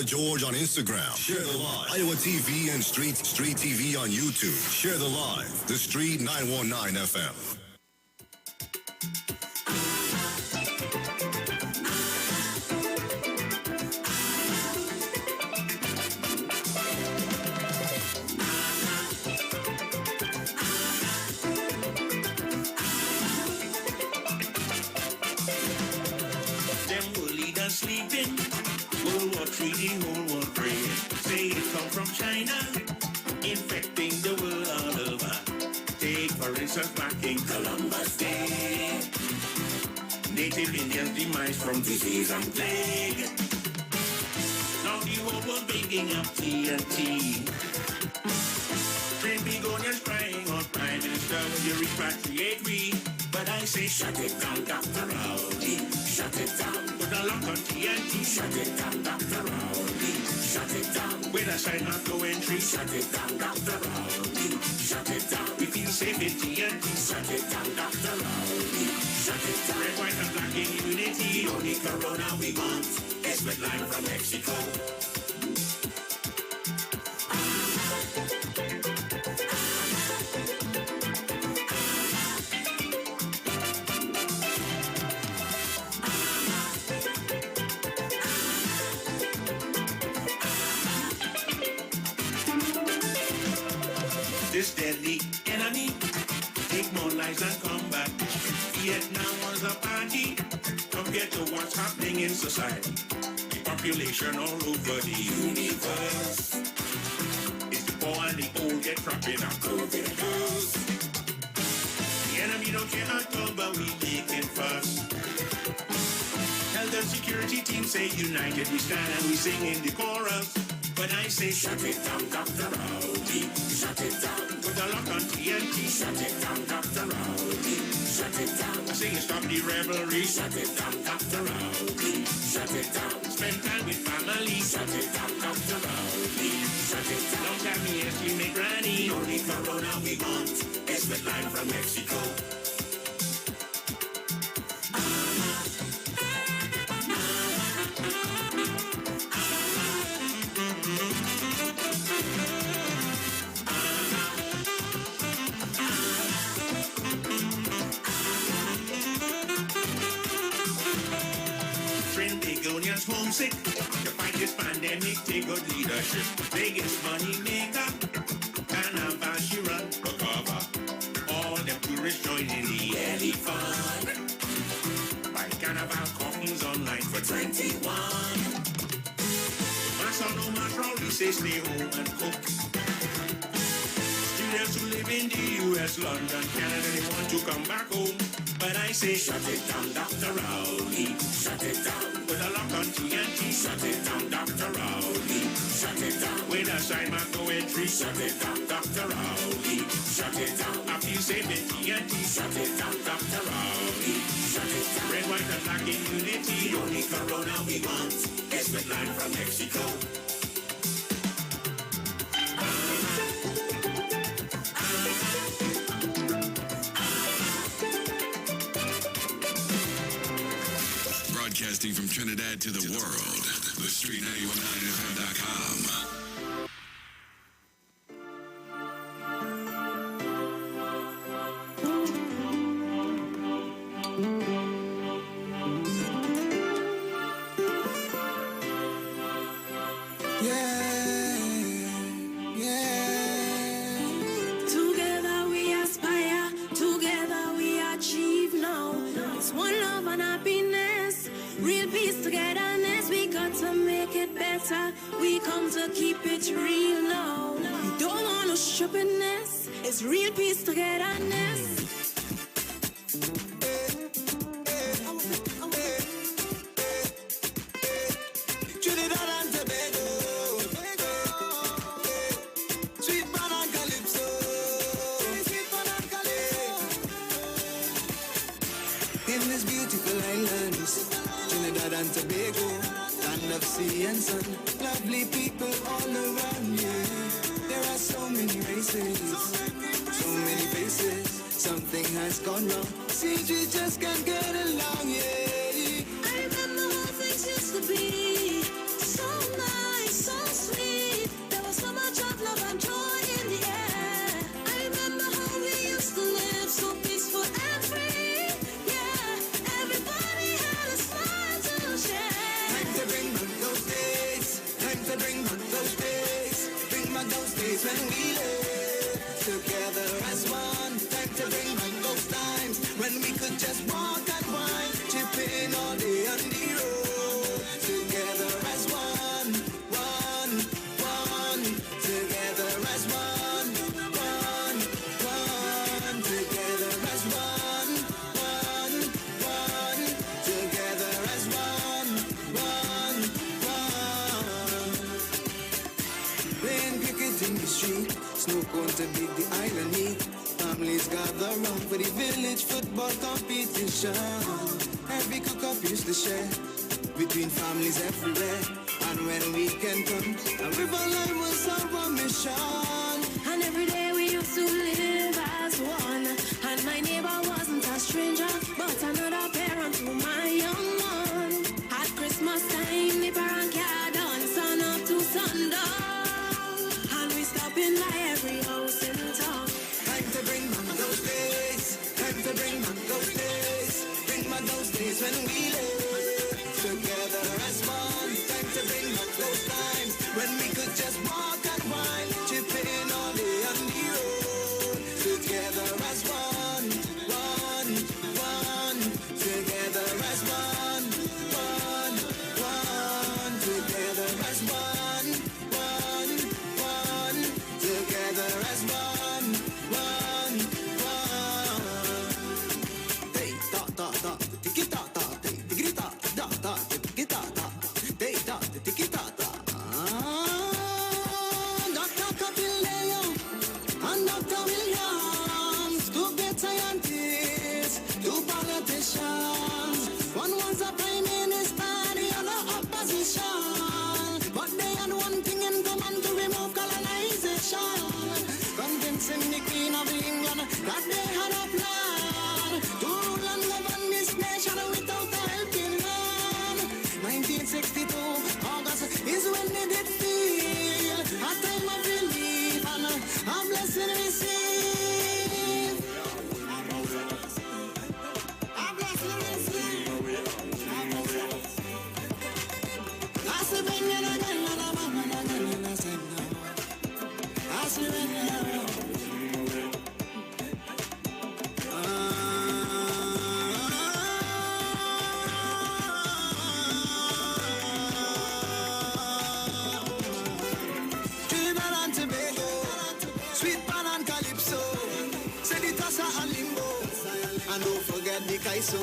George on Instagram. Share the live. IWER TV and Street TV on YouTube. Share the live. The Street 919 FM. Sleeping, World War III, the whole world praying. Say it come from China, infecting the world all over. Take for instance back in Columbus Day, Native Indians demise from disease and plague. Now the whole world bringing up TNT. Train begonias crying out, Prime Minister, will you repatriate we? But I say shut it down, Dr. Rowley. Shut it down. Put a lock on TNT. Shut it down, Dr. Rowley. Shut it down. With a sign of no entry. Shut it down, Dr. Rowley. Shut it down. We feel safe in TNT. Shut it down, Dr. Rowley. Shut it down. Red, white, and black in unity. The only corona we want is with line from Mexico. This deadly enemy take more lives than combat. Vietnam was a party compared to what's happening in society. The population all over the universe. It's the poor and the old get trapped in a COVID curse. The enemy don't care at all, but we make it first. Health and security team say united we stand and we sing in the chorus. When I say shut it down, Dr. Rowley, shut it down. Put a lock on TNT, shut it down, Dr. Rowley, shut it down. I say stop the revelry, shut it down, Dr. Rowley, shut it down. Spend time with family, shut it down, Dr. Rowley, shut it down. Don't tell me yes, you make granny. The only corona we want is with line from Mexico. Homesick to fight this pandemic, take good leadership. Biggest money maker, Carnival she run for cover. All the tourists join in the early fun. Buy Carnival coffins online for 21. Mass or no mass, we say stay home and cook. Students who live in the US, London, Canada, they want to come back home. But I say shut it down, Dr. Rowley, shut it down. With a lock on TNT, shut it down, Dr. Rowley, shut it down. With a sign mark no entry, shut it down, Dr. Rowley, shut it down. I feel safe in TNT, shut it down, Dr. Rowley, shut it down. Red, white, and black in unity. The only corona we want is with line from Mexico. Broadcasting from Trinidad to the world, the Street 919FM.com. Together we aspire, together we achieve now. It's one love and happiness, real peace, togetherness. We got to make it better. We come to keep it real now. We don't want no stupidness. It's real peace, togetherness. In this beautiful islands, Trinidad and Tobago, land of sea and sun, lovely people all around you. There are so many races, so many faces, something has gone wrong. Seems we just can't get along, yeah. I remember how things used to be, so nice. going to big the island meet. Families gather round for the village football competition. Every cook-up used to share between families everywhere. And when weekend comes, a river line was our mission. And every day we used to live as one. And my neighbor wasn't a stranger, but another parent to my young one. At Christmas time, the parent car done sun up to sundown. And we stopping by every house in town. Time to bring back those days. Time to bring back those days. Bring back those days when we lived together as one. Time to bring back those times when we could just walk and wine, chipping all day on the road. Together as one, one, one. Together as one, one, one. Together as one, one, one. Together as one, one, one. Hey, da da da, tiki da da, tiki da da da, tiki da da, hey da, tiki da da. Dr. Capileo and Dr. Williams, two great scientists, two politicians. One was a prime minister, the other opposition. But they had one thing in common: to remove colonization. Convincing the Queen of England that they had a plan to rule and govern this nation without a helping hand. 1962, August is when they did feel a time of relief and a blessing received. A blessing received. I see when you're not getting on a man, and I said no. I see when you're Trinidad and Tobago, sweet pan and calypso, Seditasa and limbo, and don't forget the Kaiso.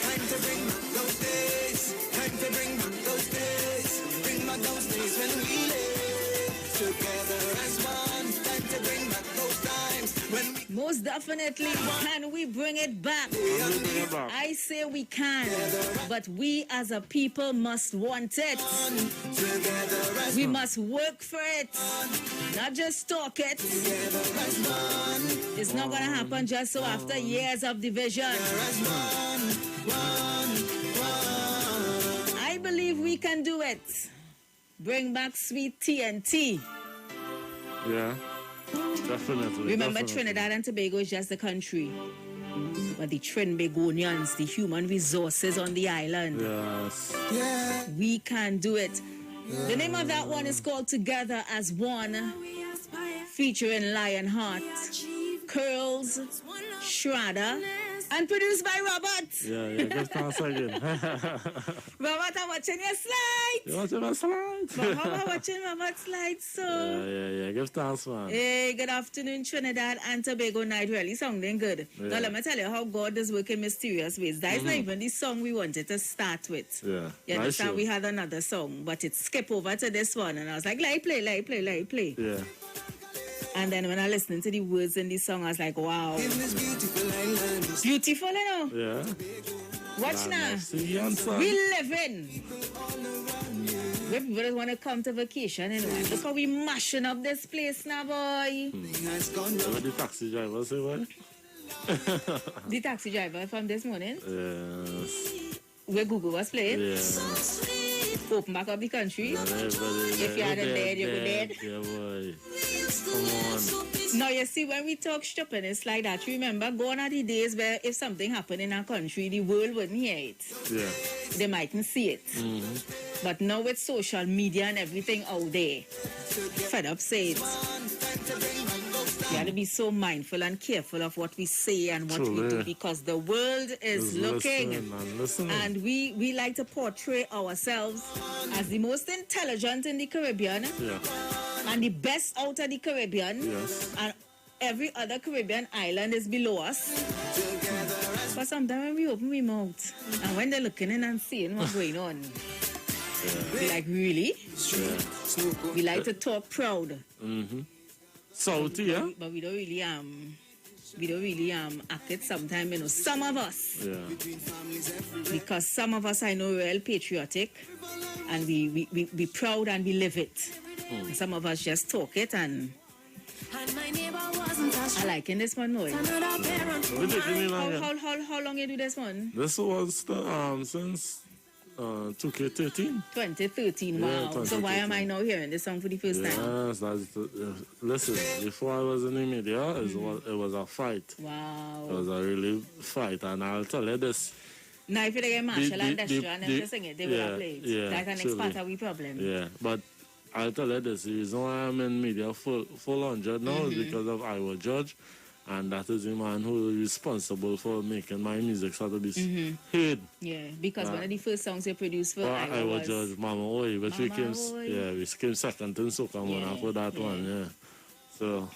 Time to bring back those days, time to bring back those days, bring back those days when we live together as one. Time to bring back those times when we Most definitely. Can we bring it back? I say we can, but we as a people must want it. together as We must work for it, not just talk it. It's not going to happen just so after years of division. I believe we can do it. Bring back sweet TNT. Yeah, definitely. Remember, definitely. Trinidad and Tobago is just the country, but the Trinbagonians, the human resources on the island, Yes. yeah. we can do it. The name of that one is called Together as One, We aspire featuring Lionheart, Curls, Shredder, and produced by Robert. Yeah, give thanks again. Robert, I'm watching your slides. You want to have a slide? How am I watching Robert's slides? So, Yeah, give thanks, man. hey, good afternoon, Trinidad and Tobago night. Really sounding good. Yeah. Now, let me tell you how God is working mysterious ways. That is not even the song we wanted to start with. Yeah. You Nice understand? show. We had another song, but it skipped over to this one. And I was like, let it play. Yeah. And then when I listened to the words in the song, I was like, wow. In this beautiful island, Beautiful, you know? Yeah. Watch now. See you on Sunday. We living. We people just want to come to vacation, you know. Look how we mashing up this place now, boy. has gone down. What the taxi driver say, what? The taxi driver from this morning, Yes. where Google was playing, Yeah. open back up the country. If you hadn't dead, you were dead. Yeah, boy. Come on. Now, you see, when we talk stupid, it's like that. You remember, gone are the days where if something happened in our country, the world wouldn't hear it. Yeah. They mightn't see it. But now with social media and everything out there, fed up say it. We have to be so mindful and careful of what we say and what we do, Truly. because the world is looking. Listening. And we like to portray ourselves as the most intelligent in the Caribbean Yeah. and the best out of the Caribbean. Yes. And every other Caribbean island is below us. But sometimes when we open our mouth and when they're looking in and seeing what's going on, we like, really? We like to talk proud. Saudi, yeah? But we don't really act it sometimes, you know. Some of us, Yeah. because some of us I know real patriotic, and we proud and we live it. And some of us just talk it, and my neighbor wasn't a I like in this one, no. another parent. We taking it long, yeah. How long you do this one? This was since 2K13. 2013, wow. Yeah, So why am I now hearing this song for the first time? Yes, listen, before I was in the media, it was a fight. Wow. It was a really fight, and I'll tell you this. Now if you get Marshall and Destra and them just sing it, they will have played. Yeah, That's the next part of the problem. Yeah, but I'll tell you this, the reason why I'm in media full 100 now is because of IWER Judge, and that is the man who is responsible for making my music start to be heard. Yeah, because one of the first songs you produced for IWER was Judge, Mama Oi, which we Mama came, Oi. we came second in Soca one after that one, yeah. So,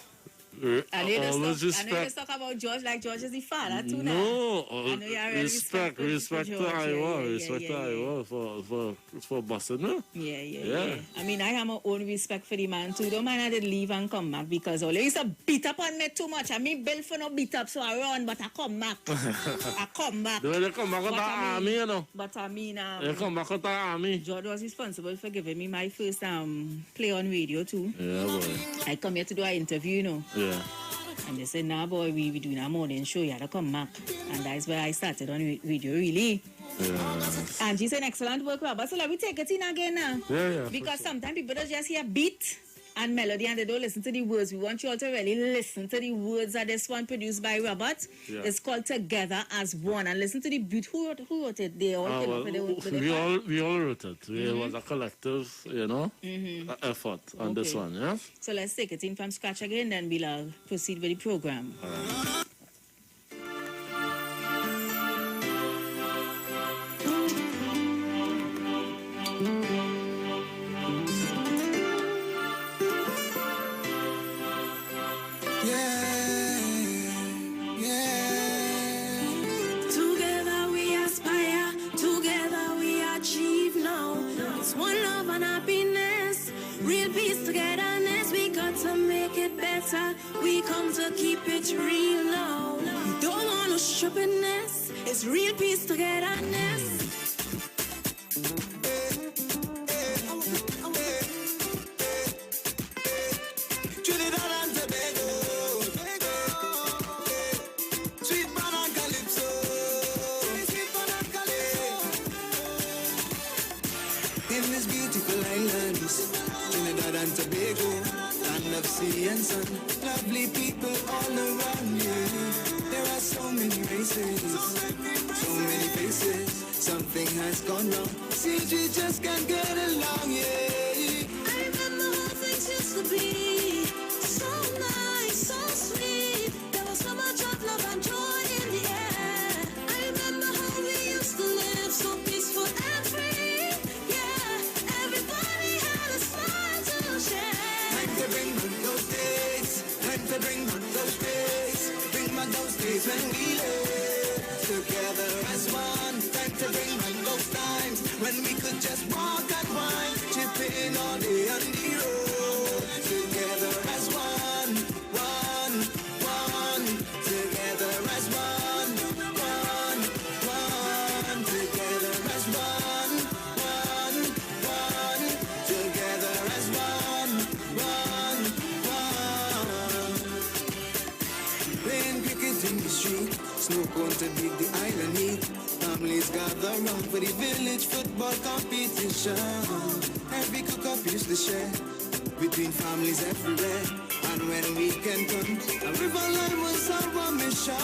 I know you always just respect. talk about George like George is the father too now. No, I know you already respect to George. IWER, respect to Yeah. IWER for busting her. Yeah. I mean, I have my own respect for the man too. Don't mind I did leave and come back because all he used to beat up on me too much. I mean, built for no beat up, so I run, but I come back. I come back. They come back with the army, you know. But I mean, They come back with the army. George was responsible for giving me my first play on radio too. Yeah, boy. I come here to do an interview, you know. Yeah. And they said, nah, boy, we doing a morning show. You had to come back. And that's where I started on radio, really. Yeah. And she said, excellent work, Robert. So let me take it in again now. Yeah. Because sometimes people don't just hear beat and melody and they don't listen to the words. We want you all to really listen to the words of this one produced by Robert. Yeah. It's called Together as One. And listen to the beat. Who wrote it? They all came up with it. We all wrote it. It was a collective, you know, effort on this one, yeah? So let's take it in from scratch again, then we'll proceed with the program. Together we aspire, together we achieve now. It's one love and happiness, real peace, togetherness. We got to make it better. We come to keep it real now. We don't want no stupidness. It's real peace, togetherness. Trinidad and Tobago, sweet banana calypso, sweet banana calypso. In this beautiful island, Trinidad and Tobago, land of sea and sun, lovely people all around you. There are so many races, so many faces. Something has gone wrong. Seems we just can't get along, yeah. I remember how things used to be. So nice, so sweet. There was so much of love and joy in the air. I remember how we used to live so peaceful and free. Yeah, everybody had a smile to share. Time to bring back those days. Time to bring back those days. Bring back those days when we lived together as one. Time to bring back those times when we could just walk and wine, chipping all day on the road. Together as one, one, one. Together as one, one, one. Together as one, one, one. Together as one, one, one. Playing cricket in the street, snow cone to dig the island heat. Families gather round for the village football competition. Every cook-up used to share between families everywhere. And when weekend comes, a river line was our mission.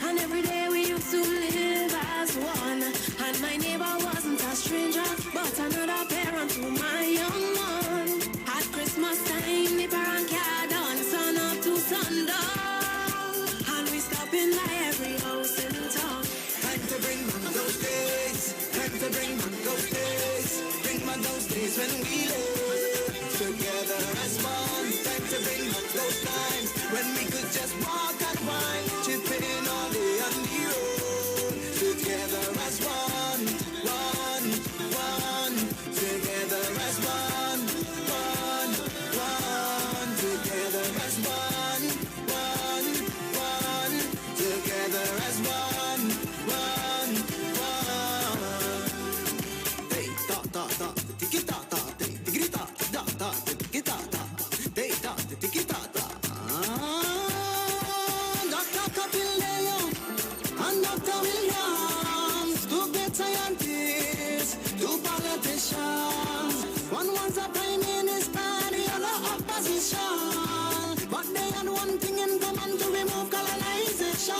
And every day we used to live as one. And my neighbor wasn't a stranger, but another parent to my young one. At Christmas time, the parent card on sun up to sundown. And we stopping by every house in town. Time to bring back those days. Time to bring back those days. Bring back those days when we lived together as one. Time to bring back those times when we could just walk and wine, chipping all day on the road. Together as one, one, one. Together as one, one, one. Together as one thing in common to remove colonization.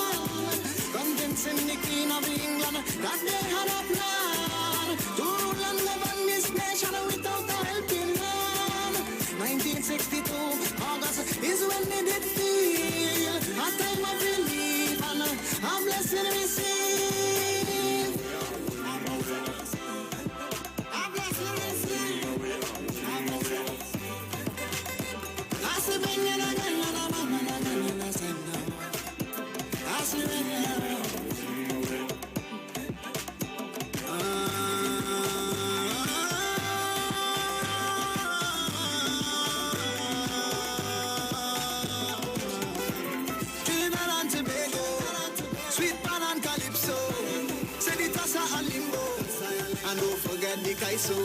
Convincing the Queen of England that they had a plan to rule and govern this nation without a helping hand. 1962, August is when they did feel a time of relief and a blessing received. A blessing received. I see when you're not going to I see when you're and don't forget the Kaiso.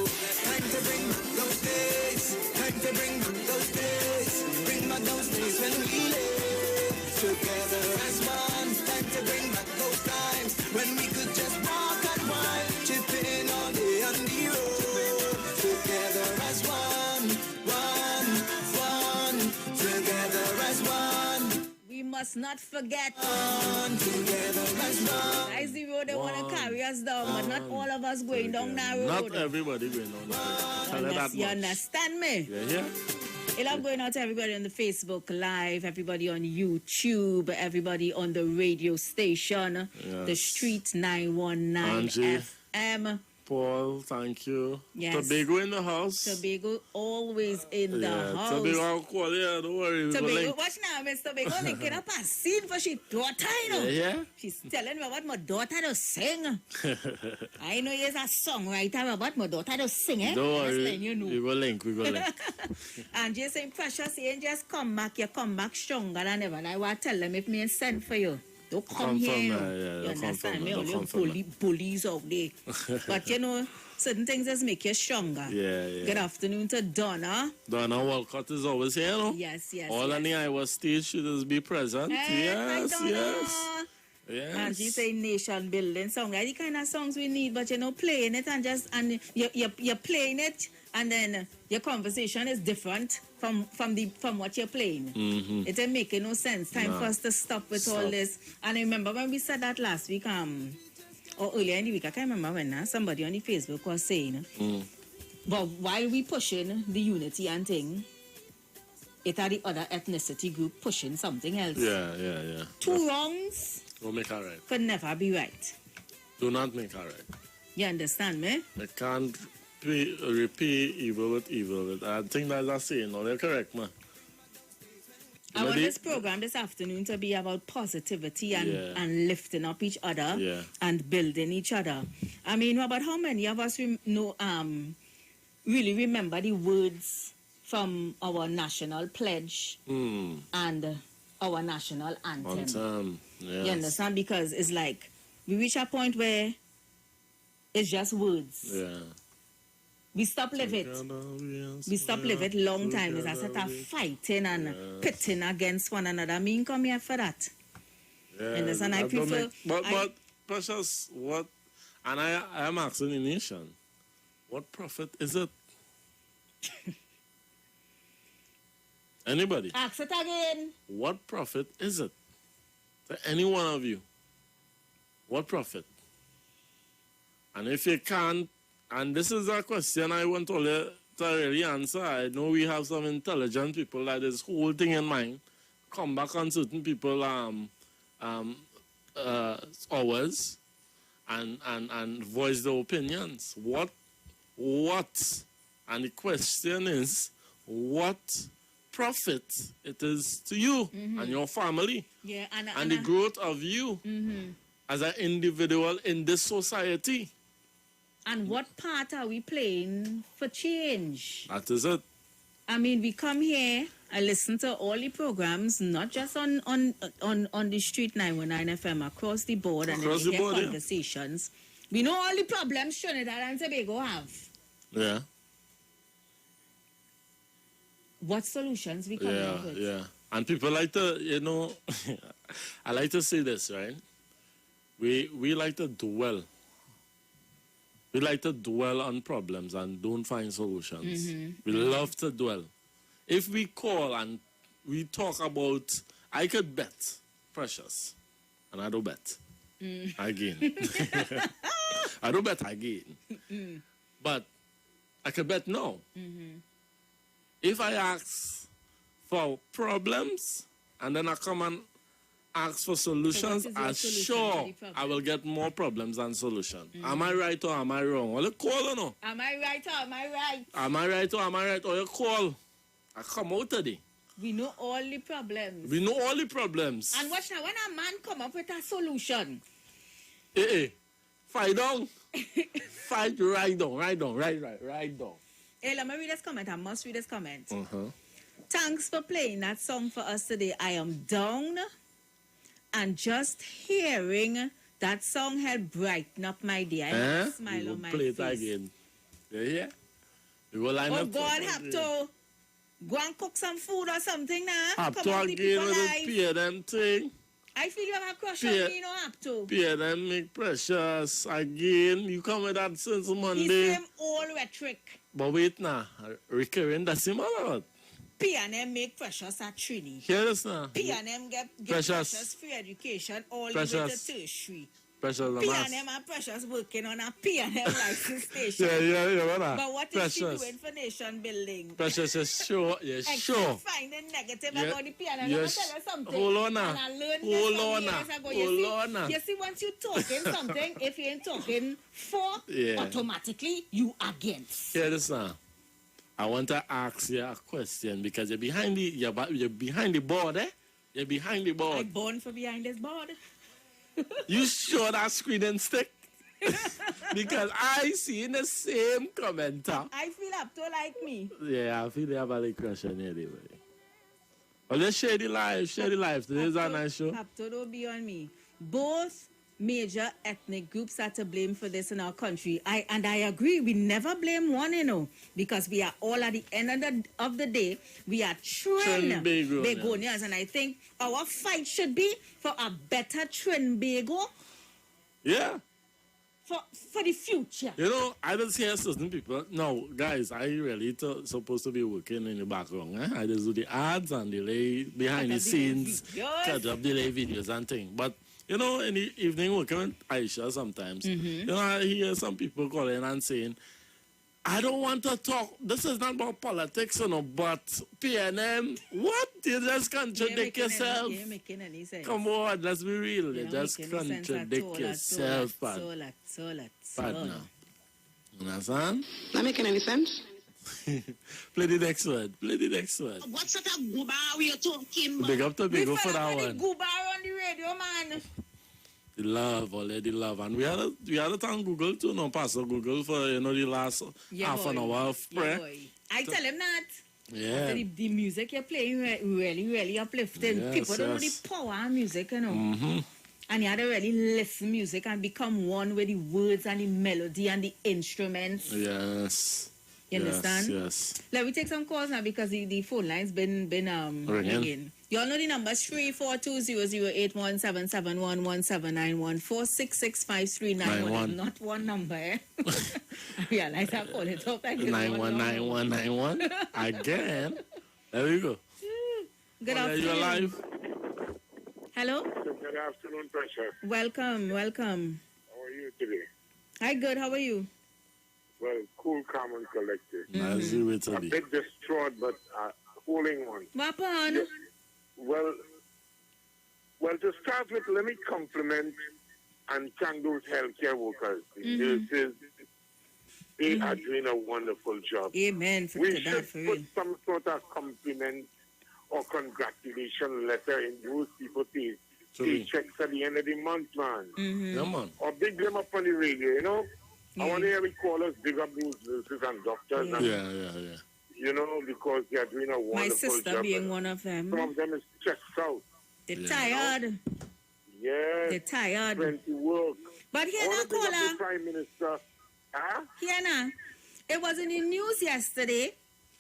Time to bring back those days. Time to bring back those days. Bring back those days when we lived together as one. Time to bring back those times when we could just walk and while chipping all day on the road. Together as one, one. Together as one. We must not forget. Together as one. That's the road they want to carry us down, but not all of us going down that road. Not everybody going down that road. You understand me? Yeah. I love going out to everybody on the Facebook Live, everybody on YouTube, everybody on the radio station, the Street 919 Angie, FM. Paul, thank you. Yes. Tobago in the house. Tobago always in the house. Tobago, I'll call you. Don't worry. Tobago, watch now, Miss Tobago linking up a scene for she daughter, you know. Yeah. She's telling me what my daughter does sing. I know he's a songwriter, but my daughter does sing, eh? Don't worry. You know. We go link. And just saying, precious, you just come back. You come back stronger than ever. And I want to tell them if me send for you. Don't come here. You understand me? All your bullies out there. But you know, certain things just make you stronger. Yeah. Good afternoon to Donna. Donna Walcott is always here, no? Yes. All on the Iowa stage should just be present. Hey, yes. And she say nation building song. That's the kind of songs we need, but you know, playing it and you're playing it, and then your conversation is different from what you're playing. Mm-hmm. It ain't making no sense. Time for us to stop with all this. And I remember when we said that last week, or earlier in the week, I can't remember when somebody on the Facebook was saying, but while we pushing the unity and thing, it are the other ethnicity group pushing something else. Yeah. Two wrongs Don't make her right. could never be right. Do not make her right. You understand me? I can't repay evil with evil. I think that's a saying. No, they're correct, man. I want this program this afternoon to be about positivity and lifting up each other and building each other. I mean, about how many of us really remember the words from our national pledge and our national anthem? Yes. You understand? Because it's like we reach a point where it's just words. Yeah. We stop live it. We stop live it long time. It's a set of fighting and pitting against one another. I mean, come here for that. Yeah, understand? I prefer... But precious, what... And I am asking the nation, what profit is it? Anybody? Ask it again. What profit is it? To any one of you. What profit? And if you can't, and this is a question I want to really answer. I know we have some intelligent people that this whole thing in mind. Come back on certain people hours and voice their opinions. What? And the question is, what profit it is to you and your family and the growth of you as an individual in this society. And what part are we playing for change? That is it. I mean, we come here and listen to all the programs, not just on the Street 919 FM, across the board, and then we hear conversations. We know all the problems Trinidad and Tobago have. Yeah. What solutions we come up with? Yeah. And people like to, I like to say this, right? We like to dwell. We like to dwell on problems and don't find solutions. We love to dwell. If we call and we talk about I could bet, Precious, and I don't bet. Again. I don't bet again. But I could bet no. If I ask for problems and then I come and ask for solutions, what is your I'm solution to sure the problem? I will get more problems than solutions. Am I right or am I wrong? Well, you call or no? Am I right or am I right? Am I right or am I right? Or you call. I come out today. We know all the problems. We know all the problems. And watch now, when a man come up with a solution, Fight down. Fight right down. Right down. hey, let me read this comment. I must read this comment. Uh-huh. Thanks for playing that song for us today. I am down, and just hearing that song helped brighten up my day. I have a smile on my play face. it again. Yeah. You will line Oh up. God, have to go and cook some food or something now. Have Come to on, the again people with the live. peer them thing. I feel you have a crush on Peer- me, you don't have to. Peer them make Precious again. You come with that since The Monday. same old rhetoric. But wait now. Recurring that's him or not? P&M make Precious a Trini. Hear this now. P&M get Precious. Precious free education all the way Precious. to tertiary. Precious the mass. P&M and Precious working on a P&M license station. Yeah, what But what is she Precious. doing for nation building? Precious is sure. Yeah, Except sure. finding negative Yeah. about the P&M. Yes. Let me tell you something. Hold on now. And I learned Hold this some on years now. ago. Hold on now. You see, once you talking something, if you ain't talking for, Yeah. automatically you against. Hear this now. I want to ask you a question because you're behind the board, eh? You're behind the I board. born for behind this board. You sure that screen and stick? Because I see in the same commenter. I feel up to like me. Yeah, I feel they have a little crush on you anyway. Well, let's share the live. Today's a nice show. Up to don't be on me. Both major ethnic groups are to blame for this in our country. I agree. We never blame one, because we are all at the end of the day, we are Begonians. And I think our fight should be for a better Trinbago Yeah. for the future. You know, I just hear certain people. No, guys, I really supposed to be working in the background. Eh? I just do the ads and delay behind the scenes, cut up delay videos and things. But, you know, in the evening working with Aisha sometimes, you know, I hear some people calling and saying, I don't want to talk. This is not about politics, but PNM, what? You just contradict yourself. You ain't making any sense. Come on, let's be real. You don't just make any sense at contradict all, yourself, partner. Understand? Not making any sense. Play the next one. What sort of goober are you talking about? Big up to Big We up for fed up that with one. the goober on the radio, man. The love, already love. And we had to thank Google too, no, Pastor Google, for, the last half an hour of prayer. Boy. I tell him that. Yeah. The music you're playing really, really uplifting. Yes, People don't know the yes. power of music, And you had to really listen music and become one with the words and the melody and the instruments. Yes. You understand? Yes. Let me take some calls now because the phone line's been ringing. You all know the numbers 342-008-177-1179-1466539. Not one number, eh? I realize I call it up like 919191. Again. There we go. Good You're afternoon. live. Hello? Good afternoon, Precious. Welcome. How are you today? Hi, good. How are you? Well, cool, calm, and collected. Nice you with A me. bit distraught, but holding on. What on? Yes. Well, to start with, let me compliment and thank those healthcare workers, the nurses. They are doing a wonderful job. Amen. We that, should for put real. some sort of compliment or congratulation letter in those people paychecks at the end of the month, man. Yeah, man. Or big them up on the radio, I want to hear callers big up those nurses and doctors, and, Yeah. because they are doing a wonderful My sister job. being one of them. Some of them is checked out. They're tired. Yes. They're tired. Plenty work. But here I now, want to big up caller. the Prime Minister. Huh? Here now. It was in the news yesterday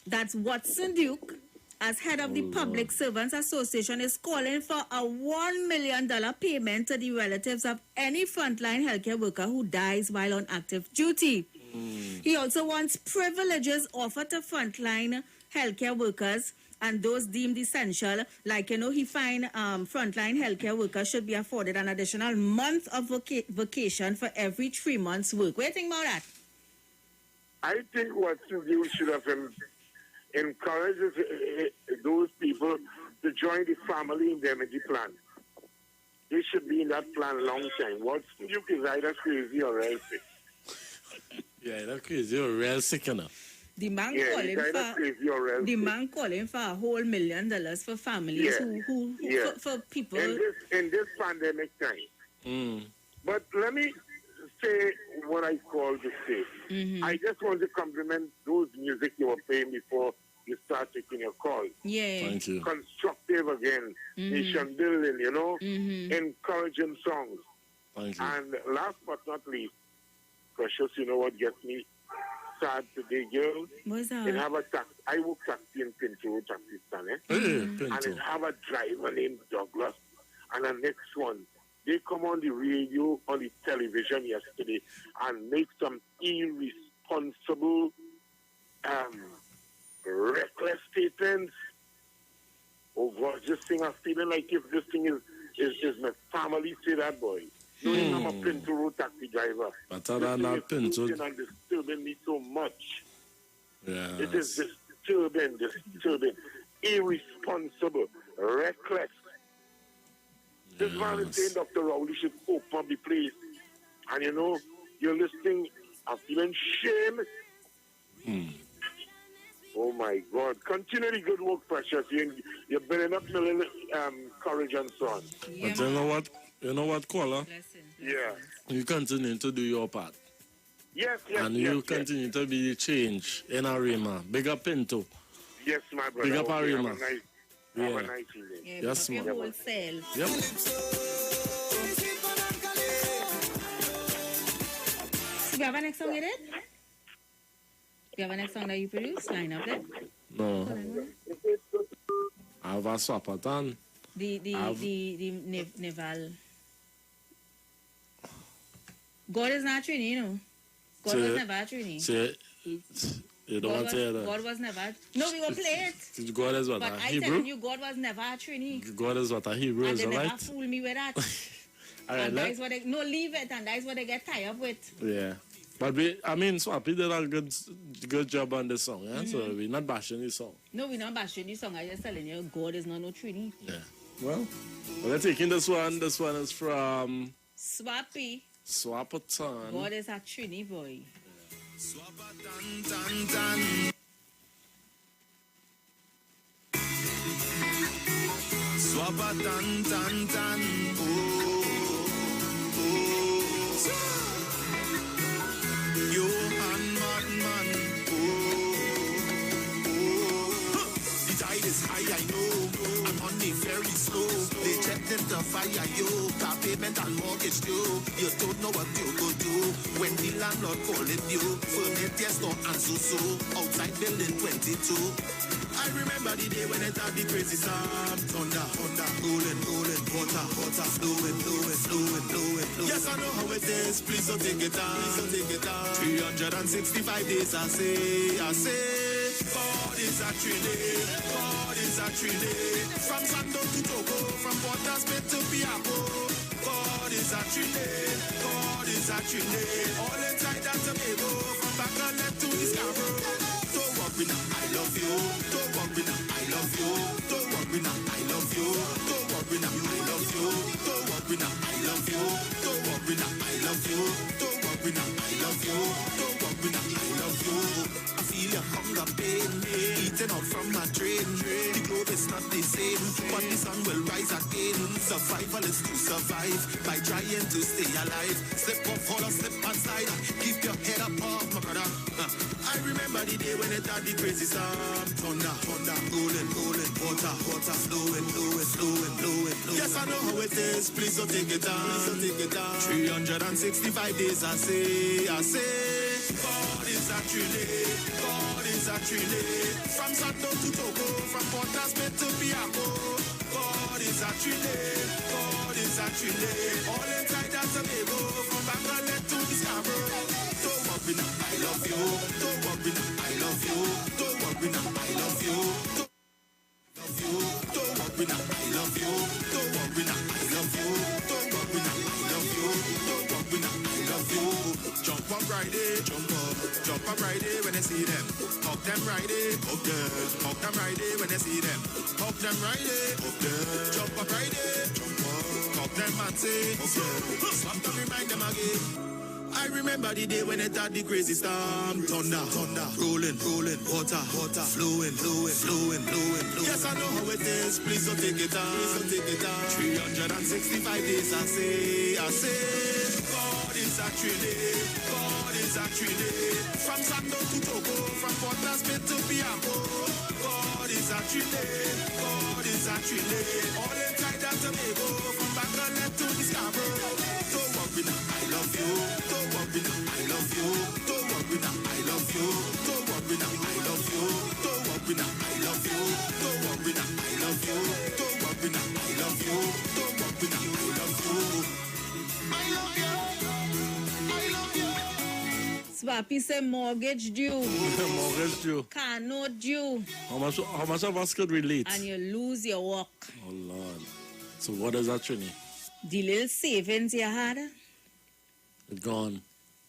that Watson Duke, as head of the Public Servants Association, is calling for a $1 million payment to the relatives of any frontline healthcare worker who dies while on active duty. He also wants privileges offered to frontline healthcare workers and those deemed essential. Like, he find frontline healthcare workers should be afforded an additional month of vacation for every 3 months' work. What do you think about that? I think what you should have encouraged those people to join the family indemnity plan. They should be in that plan long time. What's Duke is either crazy or else sick. Yeah, that's crazy. You're real sick enough. The man Yeah, calling he's either crazy or else the sick. man calling for a whole $1 million for families who for people. In this pandemic time. But let me say what I call the safe. I just want to compliment those music you were playing before you start taking your call. Yeah. Thank you. Constructive again, nation building, encouraging songs. Thank you. And last but not least, Precious, you know what gets me sad today, girl? What's that? They have a taxi. I work taxi in Pinto taxi stand, Pinto. And they have a driver named Douglas. And the next one, they come on the radio, on the television yesterday, and make some irresponsible, reckless statements. Oh God, this thing I'm feeling like if this thing is my family, say that, boy. No, I'm a Pinto Road taxi driver. But other than that, Pinto. And disturbing me so much. Yeah. It is disturbing, irresponsible, reckless. This man is saying Dr. Rowley should open the place. And you're listening, I'm feeling shame. Oh my God. Continue the good work, Precious. You're building up your little courage and so on. Yeah, But you know what, caller? Yeah. You continue to do your part. Yes. And you continue to be the change in Arima. Big up Pinto. Yes, my brother. Big up Okay, Arima. have a nice evening. Yeah, Yes, your ma'am. whole self. Yep. So you have a next song you did? You have a next song that you produce? Line up there? No. I have a swapatan. The Neval. God is not Trini, God was never Trini. Say, you don't want to hear that. God was never. No, we will play it. God is what, But a I Hebrew? telling you, God was never Trini. God is what, a Hebrew, And is they that never right? fool me with that. All right, And that is what they, leave it, and that is what they get tired up with. Yeah. But Swappy did a good job on this song, yeah? So we're not bashing this song. No, we're not bashing this song. I'm just telling you, God is not no Trini. Yeah. Well, we're taking this one. This one is from Swappy. Swapatan. God is a Trini boy. The tide is high, I know. I'm on it very slow. They checked in the fire, yo. Car payment and mortgage due. You don't know what you go do when the landlord calling you. Furnace, yes, no, and so. Outside building 22. I remember the day when it had the crazy storm. Thunder, rolling, water, flowing. Yes, I know how it is. Please don't take it down. 365 days, I say. God is a trillion. From Sando to Togo, from Port Smith to Piapo. God is a trillion. All inside that Tobago, from Bacalet to Scarborough. Don't worry now, I love you. Don't worry now, I love you. Don't worry now, I love you. Don't worry now, I love you. Don't worry now, I love you. Don't worry now, I love you. Don't worry now, I love you. Don't worry now, I love you. I feel your hunger pain, eating out from my drain. The globe is not the same, but the sun will rise again. Survival is to survive by trying to stay alive. Slip or fall or slip and slide. Keep your head up, my brother. I remember the day when it had the crazy storm. Thunder, rolling, water, flowing. Yes, I know how it is. Please don't take it down. 365 days, I say. God is a trillion. From Sando to Togo, from Port Smith to Piaco. God is a trillion. All inside that Tobago, from Bacalet to Scarborough. Don't worry now, I love you. Don't worry now, I love you. Don't worry now, I love you. Don't worry now, I love you. Don't worry now, I love you. Don't worry now, I love you. Don't worry now, I love you. Jump up Friday, jump up Friday when I see them. Hug them Friday, up there. Hug them Friday when I see them. Hug them Friday, up there. Jump up Friday, jump up. Hug them and say, up there. Slap them, remind them again. I remember the day when it had the crazy storm. Thunder, rolling, water, flowing. Yes, I know how it is. Please don't take it on. 365 days, I say, God is actually, from Sando to Togo, from Port Smith to Piamo. God is actually, all in Trinidad and Tobago, from Bangladesh to the Scarborough. Don't worry now, I love you. Don't worry now, I love you. Don't worry now, I love you. Don't worry now, I love you. Don't worry now, I love you. Don't worry now, I love you. Don't worry now, I love you. Don't worry now, I love you. I love you. I love you. Swappy say mortgage due. Mortgage due. Car note due. How much of us could relate? And you lose your work. Oh Lord. So what does that Trini? The little savings you had, It's gone.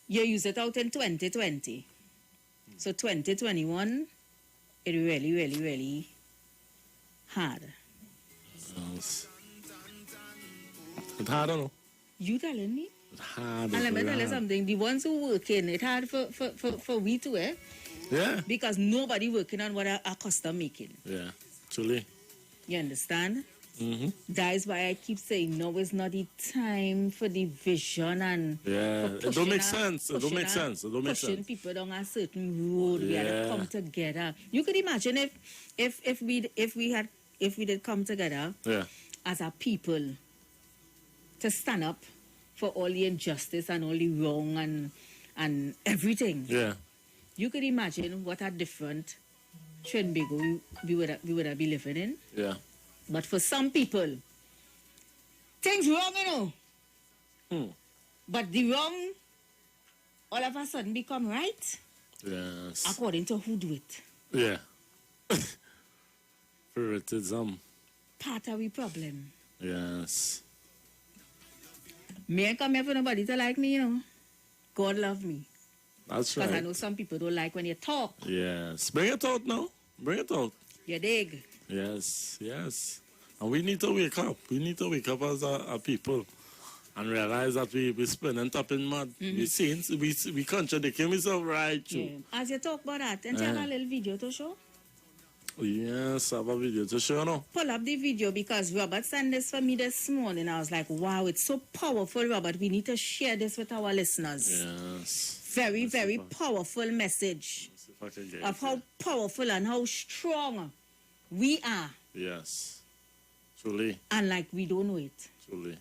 you use it out in 2020. So 2021, it really hard. Yes. It's hard, I don't know. You telling me? It's hard. And let me tell you something. The ones who working, it's hard for we too, eh? Yeah. Because nobody working on what our custom making. Yeah. Truly. You understand? Mm-hmm. That is why I keep saying no is not the time for division and Yeah. for It don't make sense. It don't make sense. It don't make pushing sense. people down a certain road. We had to Yeah. come together. You could imagine if we did come together Yeah. as a people to stand up for all the injustice and all the wrong and everything. Yeah. You could imagine what a different Trinbago we would have been living in. Yeah. But for some people, things wrong, you know. But the wrong all of a sudden become right Yes. according to who do it. Yeah. Favoritism. Part of the problem. Yes. Me ain't come here for nobody to like me, you know. God love me. That's Because I right. know some people don't like when you talk. Yes. Bring it out now. Bring it out. You dig? Yes. Yes. And we need to wake up. We need to wake up as a people and realize that we spending top in mud. We saints, we contradicting ourselves right through. Yeah. As you talk about that, and you have a little video to show? Yes, I have a video to show now. Pull up the video because Robert sent this for me this morning. I was like, wow, it's so powerful, Robert. We need to share this with our listeners. Yes. Very, very powerful message Let's see if I can get of it how here. powerful and how strong we are. Yes. Truly. And like we don't know it. Truly.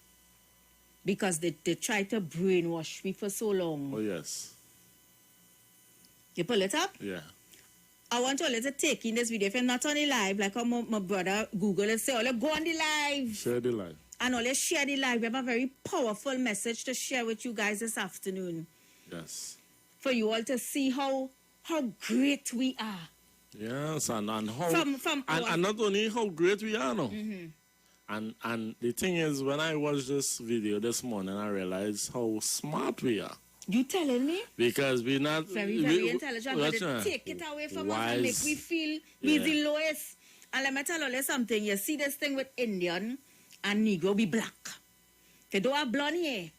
Because they try to brainwash me for so long. Oh, yes. You pull it up? Yeah. I want you all to take in this video. If you're not on the live, like how my brother Google and say, all go on the live. Share the live. And all share the live. We have a very powerful message to share with you guys this afternoon. Yes. For you all to see how great we are. Yes, and how From and, our- and not only how great we are now. And the thing is, when I watched this video this morning, I realized how smart we are. You telling me? Because we're not Very intelligent. But they take it away from us and make we feel we're the lowest. And let me tell you something. You see this thing with Indian and Negro, we black. They don't have blonde hair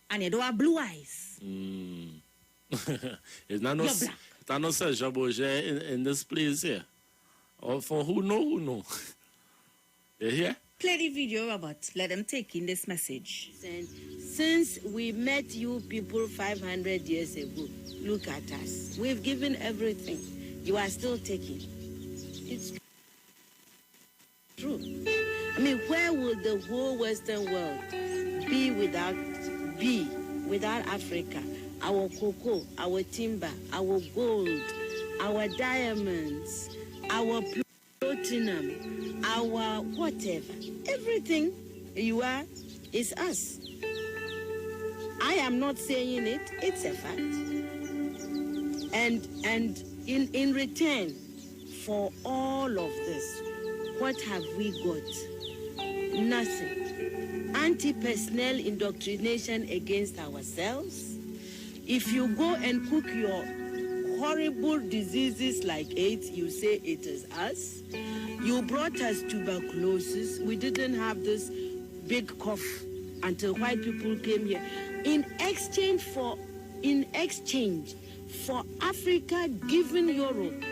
and they don't have blue eyes. It's not no, You're black. it's not no Serge Bourget in this place here. Or for who know. You hear? Play the video, Robert. Let them take in this message. Since we met you people 500 years ago, look at us. We've given everything. You are still taking. It's true. I mean, where would the whole Western world be without Africa? Our cocoa, our timber, our gold, our diamonds, our platinum, our whatever. Everything you are is us. I am not saying it, it's a fact. And in return for all of this, what have we got? Nothing. Anti-personnel indoctrination against ourselves. If you go and cook your horrible diseases like AIDS, you say it is us. You brought us tuberculosis. We didn't have this big cough until white people came here. In exchange for Africa giving Europe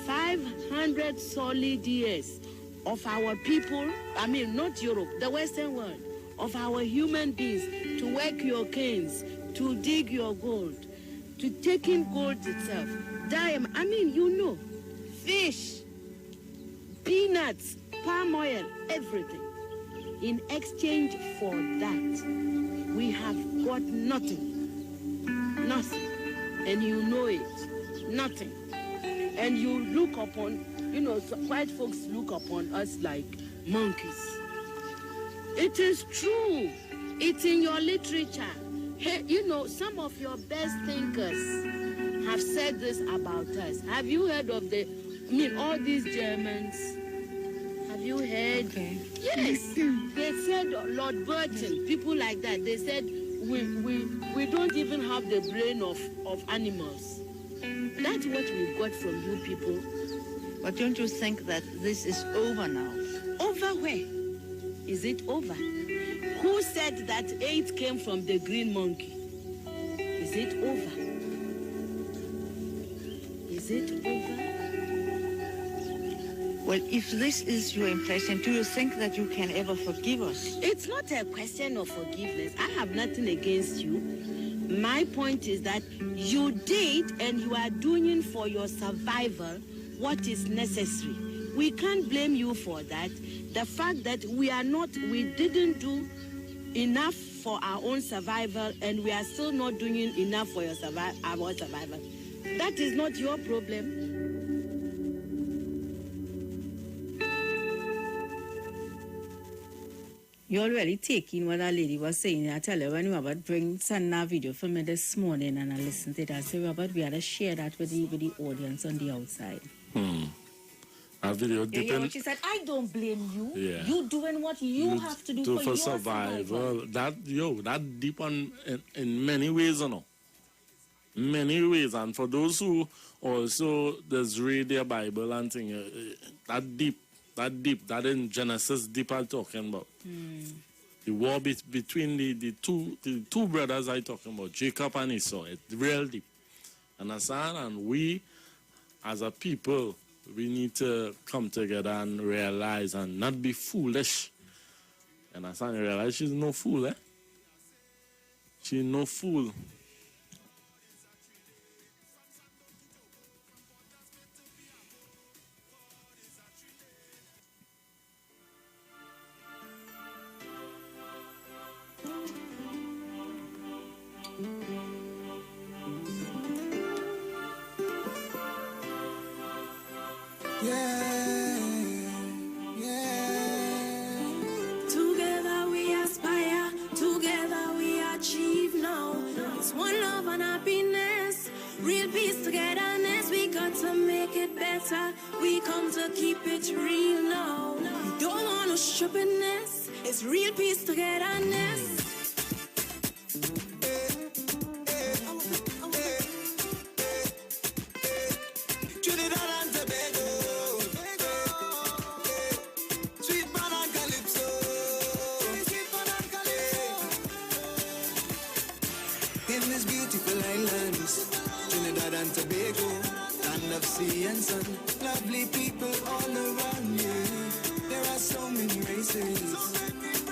500 solid years of our people, I mean not Europe, the Western world, of our human beings to work your canes, to dig your gold, to take in gold itself, diamond, I mean, you know, fish, peanuts, palm oil, everything. In exchange for that, we have got nothing. Nothing. And you know it. Nothing. And you look upon, you know, white folks look upon us like monkeys. It is true. It's in your literature. Hey, you know, some of your best thinkers have said this about us. Have you heard of all these Germans? Have you heard? Okay. Yes. They said, Lord Burton, people like that, they said, we don't even have the brain of animals. That's what we've got from you people. But don't you think that this is over now? Over where? Is it over? Who said that AIDS came from the green monkey? Is it over? Is it over? Well, if this is your impression, do you think that you can ever forgive us? It's not a question of forgiveness. I have nothing against you. My point is that you did and you are doing for your survival what is necessary. We can't blame you for that. The fact that we didn't do enough for our own survival and we are still not doing enough for our survival, that is not your problem. You already taking what that lady was saying. I tell her when Robert bring Sanna video for me this morning and I listened to it, I said, Robert, we had to share that with the audience on the outside. That video Yeah, what she said, I don't blame you. Yeah. You doing what you have to do for your survival. That deep on in many ways, you know. Many ways. And for those who also does read their Bible and thing, that deep, that in Genesis deep I'm talking about. The war between the two brothers I talking about, Jacob and Esau, it's real deep. Understand? And we, as a people, we need to come together and realize and not be foolish. Understand? Realize she's no fool, eh? She's no fool. Together we aspire, together we achieve now. It's one love and happiness, real peace, togetherness. We got to make it better. We come to keep it real now. We don't want no stupidness. It's real peace, togetherness. Sea and sun, lovely people all around you. There are so many races,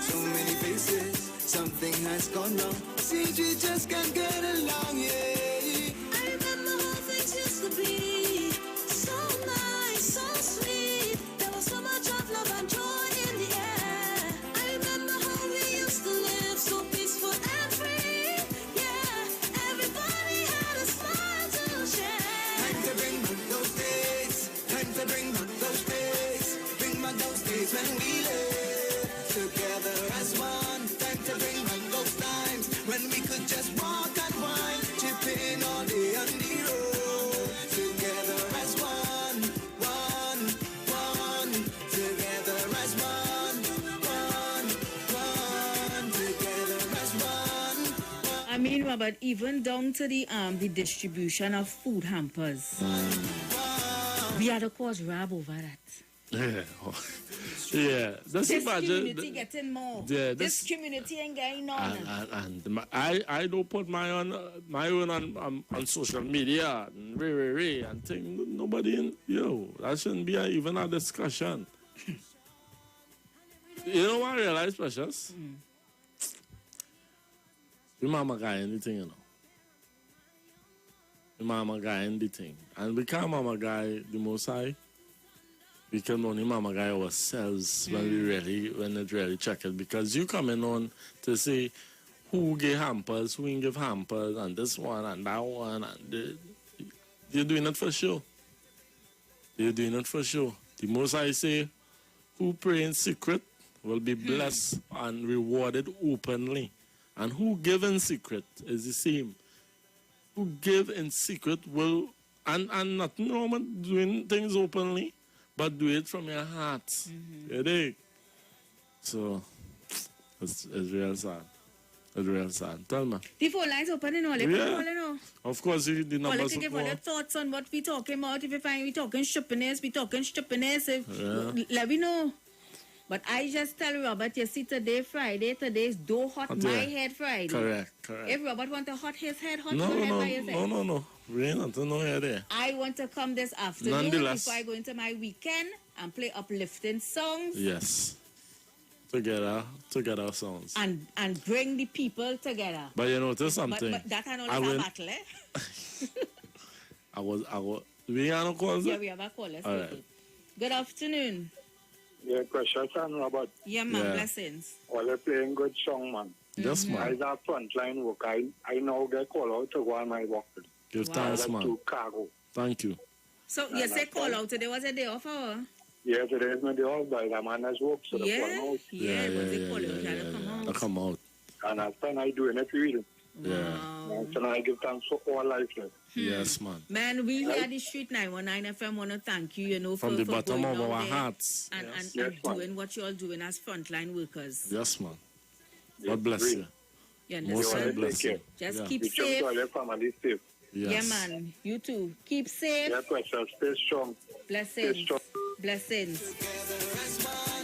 so many faces. Something has gone wrong. Seems we just can't get along, yeah. I remember how things used to be. So nice, so sweet. There was so much of love and joy in the air. I remember how we used to live so peaceful and free. Yeah, everybody had a smile to share. Time to bring back those days. Time to bring back those days. Bring back those days when we lived together as one. Time to bring back those times when we could just walk and wine, chip Robert, even down to the distribution of food hampers. We had to cause rab over that. Yeah. Yeah. That's This community getting more. Yeah, this community ain't getting on. I don't put my own on social media and and think nobody in that shouldn't be even a discussion. You know what I realize, Precious? Your mama got anything, you know. Your mama got anything. And we can't mama guy the most high. We can only mama guy ourselves when it really check it. Because you coming on to say who give hampers, who ain't give hampers, and this one and that one, and you're doing it for sure. You're doing it for sure. The most I say, who pray in secret will be blessed and rewarded openly. And who give in secret is the same. Who give in secret will, and nothing wrong with doing things openly, but do it from your heart. You dig? So, it's real sad. It's real sad. Tell me. The phone lines open and all. Yeah. Of course, the numbers all give all your thoughts on what we talking about. If you find we talking stupidness, let me know. But I just tell Robert, you see today Friday, today's do hot my head Friday. Correct. If Robert want to hot his head, hot no, your head no, by his head. No. We ain't nothing no here there. I want to come this afternoon before I go into my weekend and play uplifting songs. Yes. Together songs. And bring the people together. But you notice something. But that and all is a battle, I was. We have a call? Yeah, we have a call. Let's take it. Good afternoon. Yeah, Precious and Robert. Yeah, man, blessings. Well, they're playing good song, man. Yes, man. As a frontline worker, I now get called out to go on my work. Give thanks, man. To cargo. Thank you. So, you say call out today, was a day off, or? Yeah, today is my day off, but the man has work, so the phone out. Yeah, but they call out, they come out. And after I do it really. Yeah. So I give thanks for all life. Yes, man. Man, we here at the Street 919 FM want to thank you, from the bottom of our hearts. And doing what you're doing as frontline workers. Yes, man. God bless you. You understand? Bless you. Just keep safe. Yes. Yeah, man. You too. Keep safe. Yeah, Precious. Stay strong. Blessings. Blessings.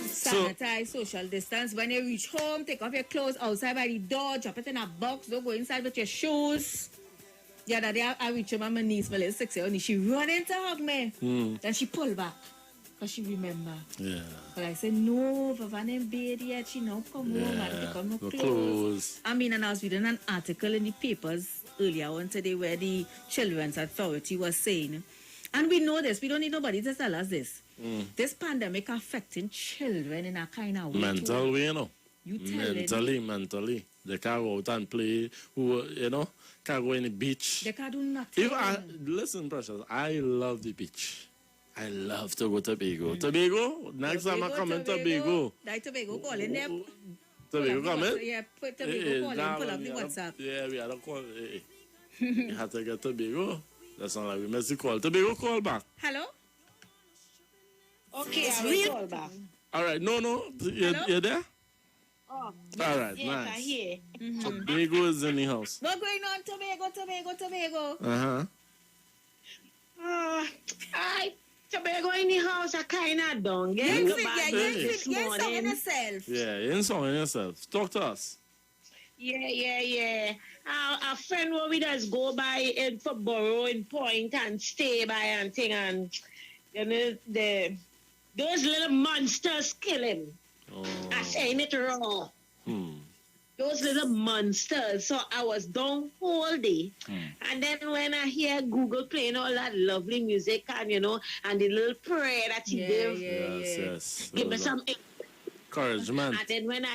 Sanitize, social distance. When you reach home, take off your clothes outside by the door, drop it in a box, don't go inside with your shoes. The other day, I reached my niece, my little 6-year-old, she run in to hug me. Then she pulled back, because she remember. Yeah. But I said, no, Vivian ain't bed yet, she now come home and pick up no clothes. I mean, and I was reading an article in the papers earlier on today where the Children's Authority was saying, and we know this, we don't need nobody to tell us this. This pandemic affecting children in a kind of way. Mental way, you know. Mentally. They can't go out and play, can't go in the beach. They can't do nothing. Listen, Precious, I love the beach. I love to go to Tobago. Tobago? Next time I come in Tobago. Tobago calling them. Tobago coming? Yeah, put Tobago calling, pull up the WhatsApp. Yeah, we had a call. You have to get Tobago. That's not like we missed the call. Tobago, call back. Hello? Okay, I will call back. All right, no. You're there? Oh, all right, yes, nice. I hear. Tobago is in the house. What's going on, Tobago? Tobago in the house, I kind of don't get You're songing yourself. Yeah, you're songing yourself. Talk to us. Yeah. A friend will with us go by in for borrowing point and stay by and thing, and those little monsters kill him. I'm saying it wrong. Those little monsters. So I was down whole day. And then when I hear Google playing all that lovely music and, and the little prayer that he gave. Yes. Give me some encouragement. And then when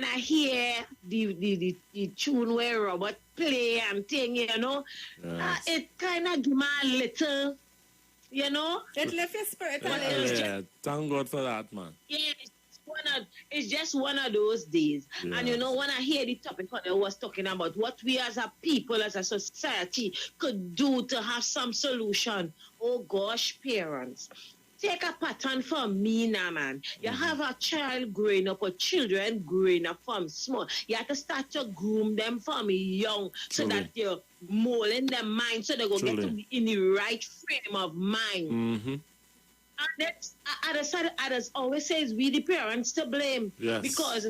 I hear the tune where Robert play and thing, it kind of give me a little, It left your spirit a little. Yeah, thank God for that, man. Yeah, it's just one of those days. Yeah. And when I hear the topic, I was talking about what we as a people, as a society, could do to have some solution. Oh gosh, parents, take a pattern from me now, man. You have a child growing up or children growing up from small. You have to start to groom them from young so that you're molding their mind so they go get to be in the right frame of mind. And that's, others always says we the parents to blame. Yes. Because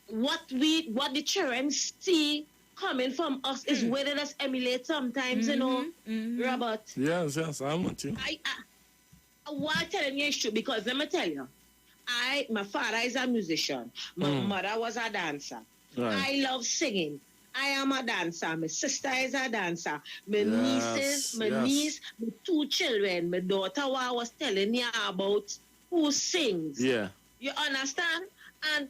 what the children see coming from us is where they just emulate sometimes, you know, Robert. Yes, I'm with you. Why telling you is true? Because let me tell you, my father is a musician. My mother was a dancer. Right. I love singing. I am a dancer. My sister is a dancer. My niece, my 2 children. My daughter, who I was telling you about, who sings. Yeah. You understand? And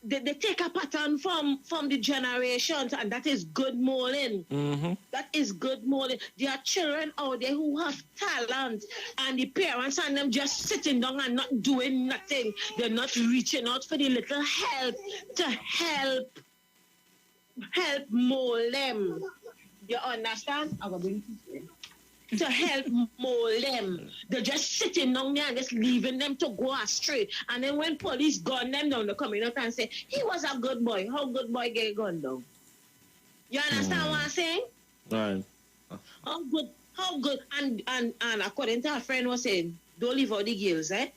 they take a pattern from the generations, and that is good molding. That is good molding. There are children out there who have talent, and the parents and them just sitting down and not doing nothing. They're not reaching out for the little help to help mold them. You understand? I will bring it to help mold them. They're just sitting down there and just leaving them to go astray. And then when police gun them down, they're coming out and say, he was a good boy. How good boy get gunned down? You understand what I'm saying? Right. How good? And according to our friend was saying, don't leave out the girls, eh?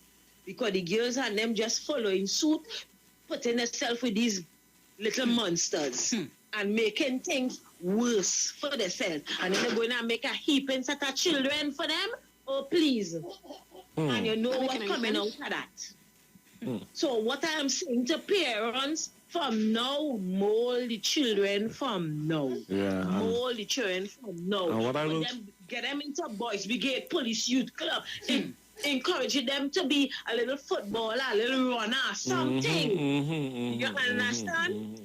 Because the girls and them just following suit, putting themselves with these little monsters and making things worse for themselves. And then they're going to make a heaping set of children for them. Oh, please. And you know what's coming out of that. So what I am saying to parents, from now, mold the children from now. Yeah. Mold the children from now. And what I will... Get them into boys brigade, police youth club. Encouraging them to be a little footballer, a little runner, something. You understand?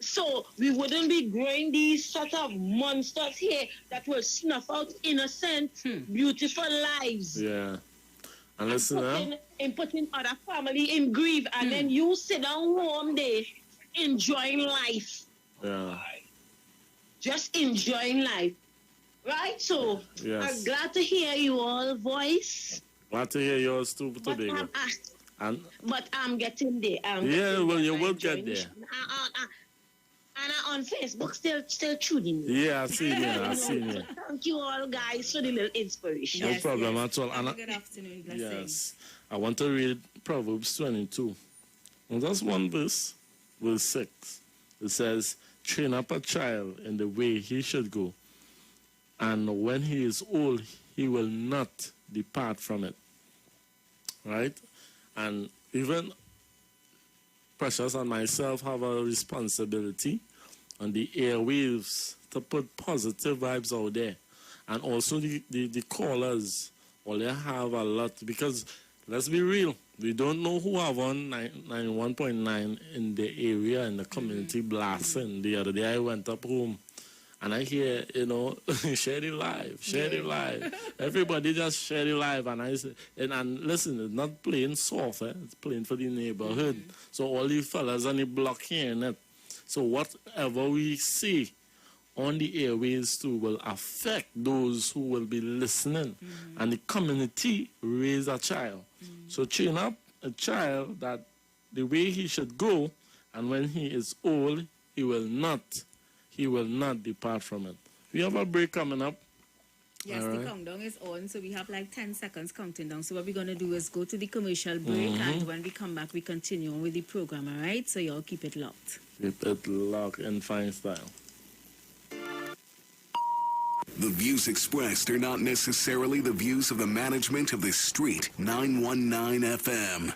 So we wouldn't be growing these sort of monsters here that will snuff out innocent, beautiful lives. Yeah. And listen, putting other family in grief, and then you sit down home there enjoying life. Yeah. Just enjoying life. Right? So I'm glad to hear you all voice. Glad to hear yours too today. But I'm getting there. You will get there. And on Facebook, still tuning. Yeah, I see you. Thank you all, guys, for the little inspiration. No problem at all. Have a good afternoon. Blessings. Yes. I want to read Proverbs 22. And that's one verse 6. It says, train up a child in the way he should go, and when he is old, he will not depart from it. Right? And even Precious and myself have a responsibility on the airwaves to put positive vibes out there. And also the callers, well, they have a lot, because let's be real, we don't know who have on 91.9 in the area, in the community blasting. The other day I went up home and I hear, share it live. Everybody just share it live. And I say, and listen, it's not playing soft, it's playing for the neighborhood. So all the fellas on the block hearing it. So whatever we see on the airways too will affect those who will be listening. And the community raise a child. So train up a child that the way he should go, and when he is old, he will not depart from it. We have a break coming up. Yes, the countdown is on, so we have like 10 seconds counting down. So what we're going to do is go to the commercial break, and when we come back, we continue on with the program, all right? So y'all keep it locked. Keep it locked in fine style. The views expressed are not necessarily the views of the management of the Street 919 FM.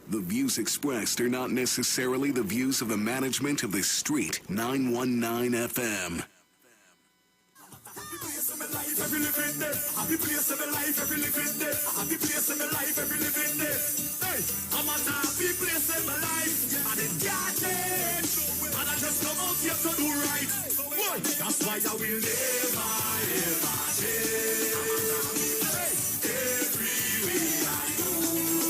The views expressed are not necessarily the views of the management of the Street 919 FM. Every living day, happy place of my life, every living day, happy place of my life, every living day. Hey, I'm a happy place in my life, and it can't change. And I just come out here to do right. Boy, that's why I will never, ever change. Hey, every way I go,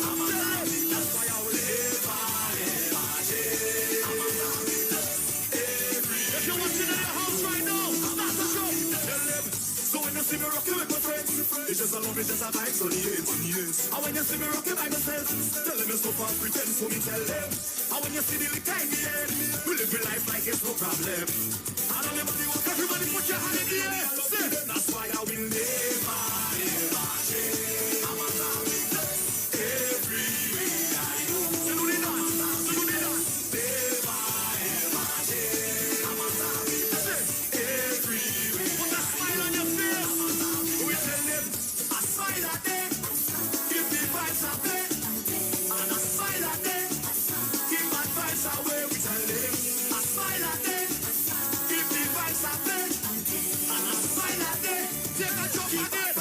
I'm a happy. That's why I will never, ever change. I'm a happy. If you're watching in your house right now, that's the show. So when you see me rocking with my friends, It's just a love, it's just a vibe, so yes. And when you see me rocking by myself, tell them it's so far pretend, so me tell them. And when you see the liquor in the air, we live your life like it's no problem. And everybody walk, everybody put your hand in the air. Say, that's why I will never, ever change. I'm a zombie everywhere I go. So do the dance, so do the dance. Never, ever change. I'm a zombie everywhere. Put a smile on your face. We tell them, a smile at them. Give the vibes a play. And a smile at them. Keep bad vibes away. We tell them, a smile at them. Give the vibes a play. And a smile at them. Take a jump again.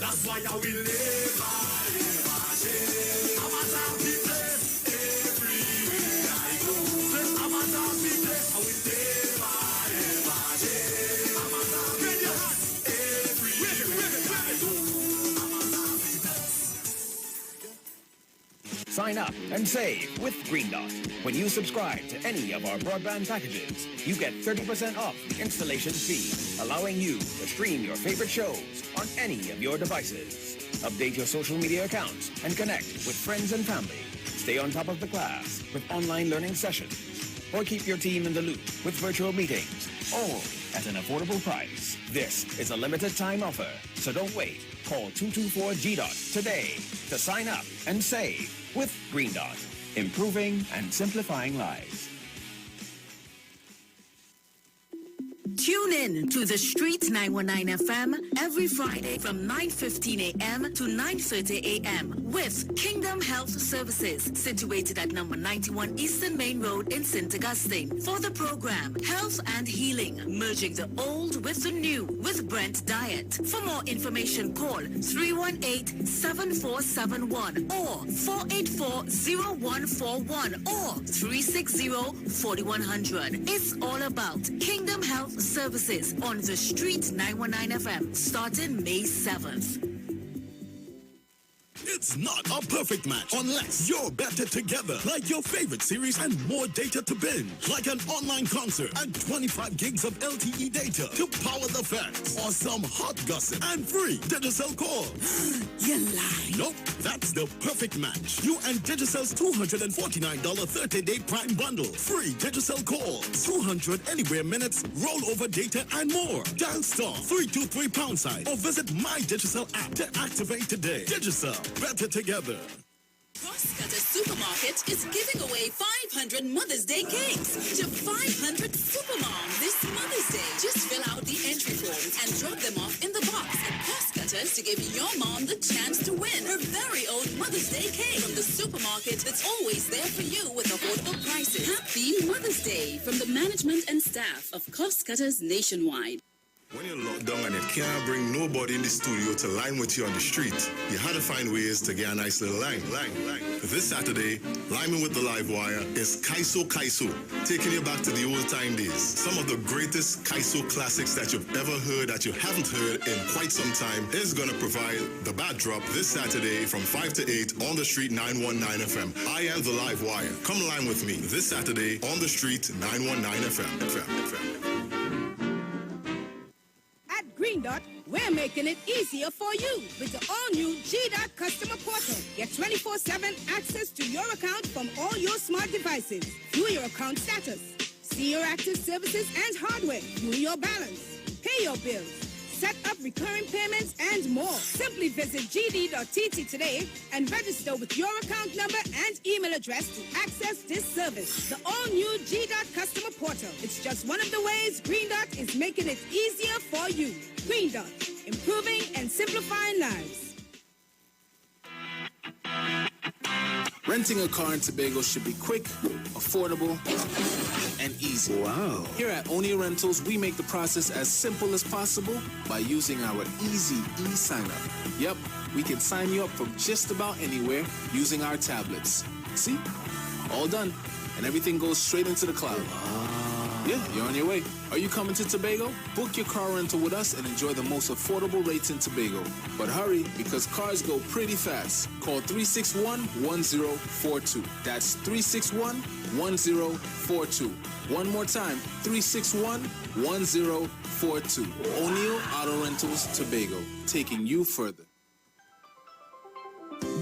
That's why I will never, ever change. I'm a zombie place everywhere I go. I'm a zombie place. I will never, ever change. I'm a zombie place everywhere I go. I'm a zombie place. Sign up and save with Green Dot. When you subscribe to any of our broadband packages, you get 30% off the installation fee, allowing you to stream your favorite shows on any of your devices. Update your social media accounts and connect with friends and family. Stay on top of the class with online learning sessions. Or keep your team in the loop with virtual meetings, all at an affordable price. This is a limited time offer, so don't wait. Call 224-GDOT today to sign up and save with Green Dot, improving and simplifying lives. Tune in to The Street 919 FM every Friday from 9:15 a.m. to 9:30 a.m. with Kingdom Health Services, situated at number 91 Eastern Main Road in St. Augustine. For the program, Health and Healing, merging the old with the new with Brent Diet. For more information, call 318-7471 or 484-0141 or 360-4100. It's all about Kingdom Health Services on The Street 919 FM, starting May 7th. It's not a perfect match unless you're better together. Like your favorite series and more data to binge. Like an online concert and 25 gigs of LTE data to power the fans. Or some hot gossip and free Digicel calls. You lie. Nope, that's the perfect match. You and Digicel's $249 30-day Prime bundle. Free Digicel calls, 200 anywhere minutes, rollover data, and more. Dial star 323# or visit My Digicel app to activate today. Digicel, better together. Crosscutter Supermarket is giving away 500 Mother's Day cakes to 500 supermoms this Mother's Day. Just fill out the entry forms and drop them off in the box at Crosscutters to give your mom the chance to win her very own Mother's Day cake from the supermarket that's always there for you with affordable prices. Happy Mother's Day from the management and staff of Crosscutters nationwide. When you're locked down and you can't bring nobody in the studio to line with you on the street, you had to find ways to get a nice little line. This Saturday, liming with the live wire is Kaiso, taking you back to the old time days. Some of the greatest Kaiso classics that you've ever heard that you haven't heard in quite some time is going to provide the backdrop this Saturday from 5 to 8 on the Street 919 FM. I am the live wire. Come line with me this Saturday on the Street 919 FM. Green Dot, we're making it easier for you with the all-new G-Dot customer portal. Get 24/7 access to your account from all your smart devices. View your account status, see your active services and hardware, view your balance, pay your bills, set up recurring payments, and more. Simply visit gd.tt today and register with your account number and email address to access this service. The all-new G-Dot customer portal. It's just one of the ways Green Dot is making it easier for you. Green Dot, improving and simplifying lives. Renting a car in Tobago should be quick, affordable, and easy. Wow. Here at Onia Rentals, we make the process as simple as possible by using our easy e-sign-up. Yep, we can sign you up from just about anywhere using our tablets. See? All done. And everything goes straight into the cloud. Yeah, you're on your way. Are you coming to Tobago? Book your car rental with us and enjoy the most affordable rates in Tobago. But hurry, because cars go pretty fast. Call 361-1042. That's 361-1042. One more time, 361-1042. O'Neill Auto Rentals, Tobago, taking you further.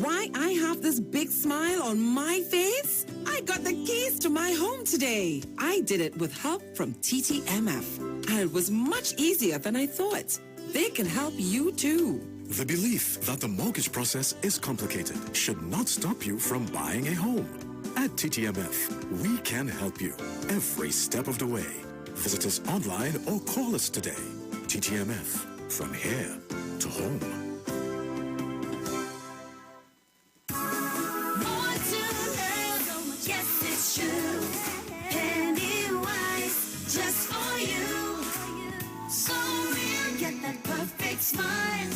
Why I have this big smile on my face? I got the keys to my home today. I did it with help from TTMF, and it was much easier than I thought. They can help you too. The belief that the mortgage process is complicated should not stop you from buying a home. At TTMF, we can help you every step of the way. Visit us online or call us today. TTMF, from here to home. More to love, yes it's true. Pennywise, just for you. So real, get that perfect smile.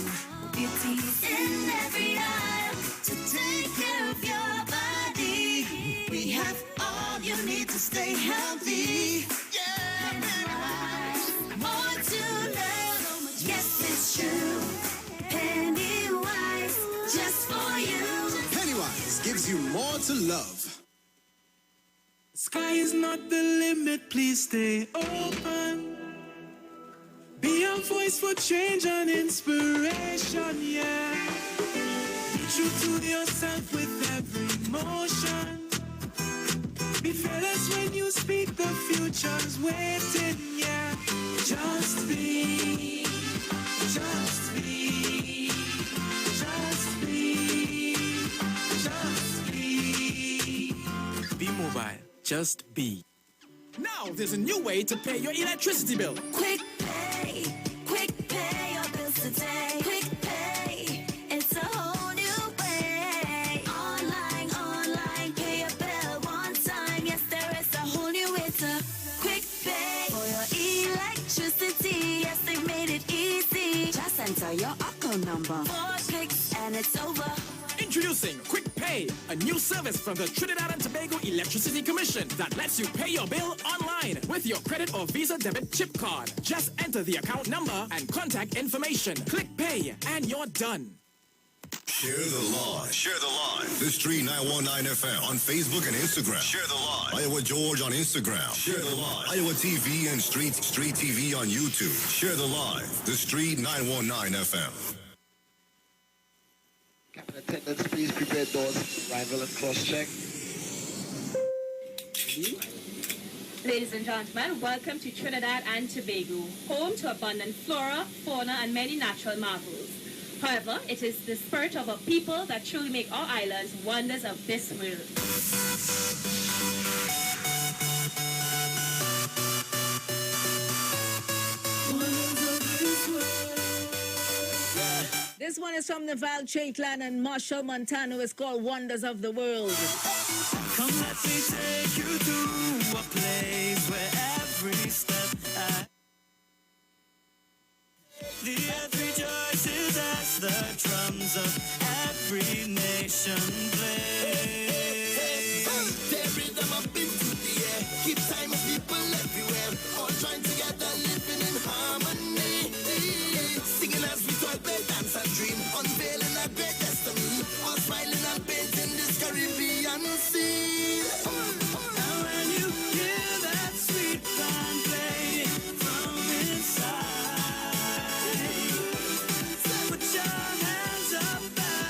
Beauty's in every aisle to take care of your body. We have all you need to stay healthy. Pennywise, more to love, yes it's true. Pennywise, just for you. Pennywise gives you more to love. Sky is not the limit, please stay open. Be a voice for change and inspiration, yeah. Be true to yourself with every motion. Be fearless when you speak, the future's waiting, yeah. Just be, just be, just be, just be. Be mobile, just be. Now there's a new way to pay your electricity bill. Quick pay your bills today. Quick pay, it's a whole new way. Online, pay your bill one time. Yes, there is a whole new way to quick pay for your electricity. Yes, they made it easy. Just enter your account number. 4 clicks and it's over. Introducing Quick Pay, a new service from the Trinidad and Tobago Electricity Commission that lets you pay your bill online with your credit or Visa debit chip card. Just enter the account number and contact information. Click Pay and you're done. Share the live. Share the live. The Street 919 FM on Facebook and Instagram. Share the live. Iowa George on Instagram. Share the live. Iowa TV and Street TV on YouTube. Share the live. The Street 919 FM. Captain attendants, please prepare doors. Arrival and cross-check. Ladies and gentlemen, welcome to Trinidad and Tobago, home to abundant flora, fauna, and many natural marvels. However, it is the spirit of our people that truly make our islands wonders of this world. This one is from Naval Chetland and Marshall Montano. It's called Wonders of the World. Come let me take you to a place where every step the earth rejoices as the drums of every nation play. Their rhythm up into the air, keep time of people everywhere, all joined together, living in harmony. Singing as we talk, play, dance and dream, unveiling a great destiny, all smiling and painting this Caribbean scene. Now when you hear that sweet band playing from inside, put your hands up and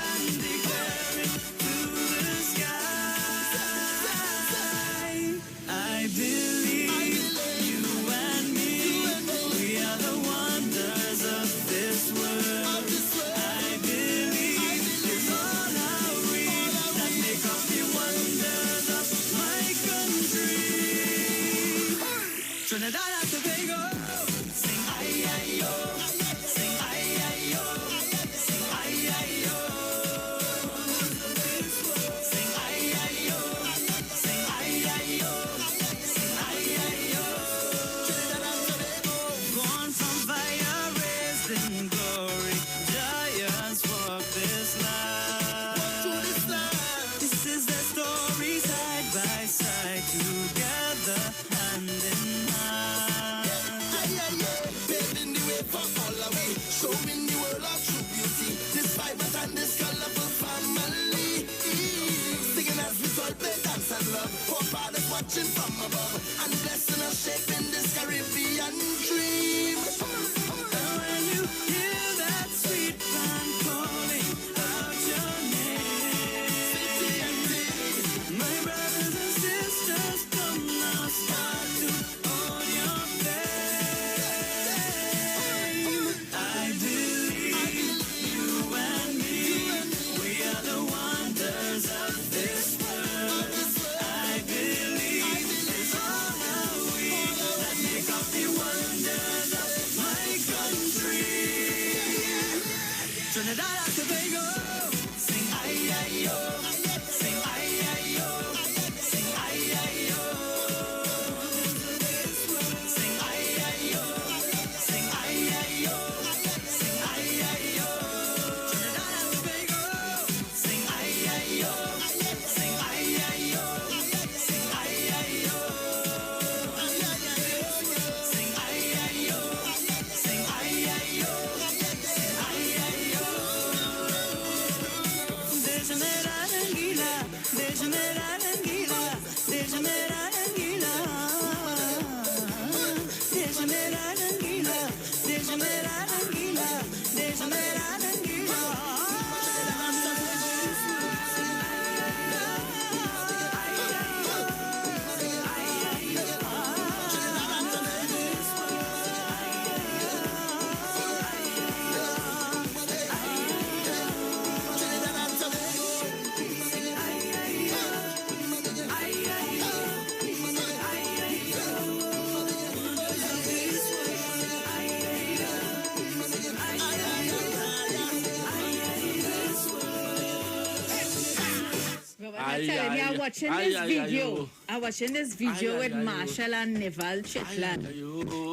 I'm telling you, I'm watching this video. I'm watching this video with Marshall and Neville Chitland.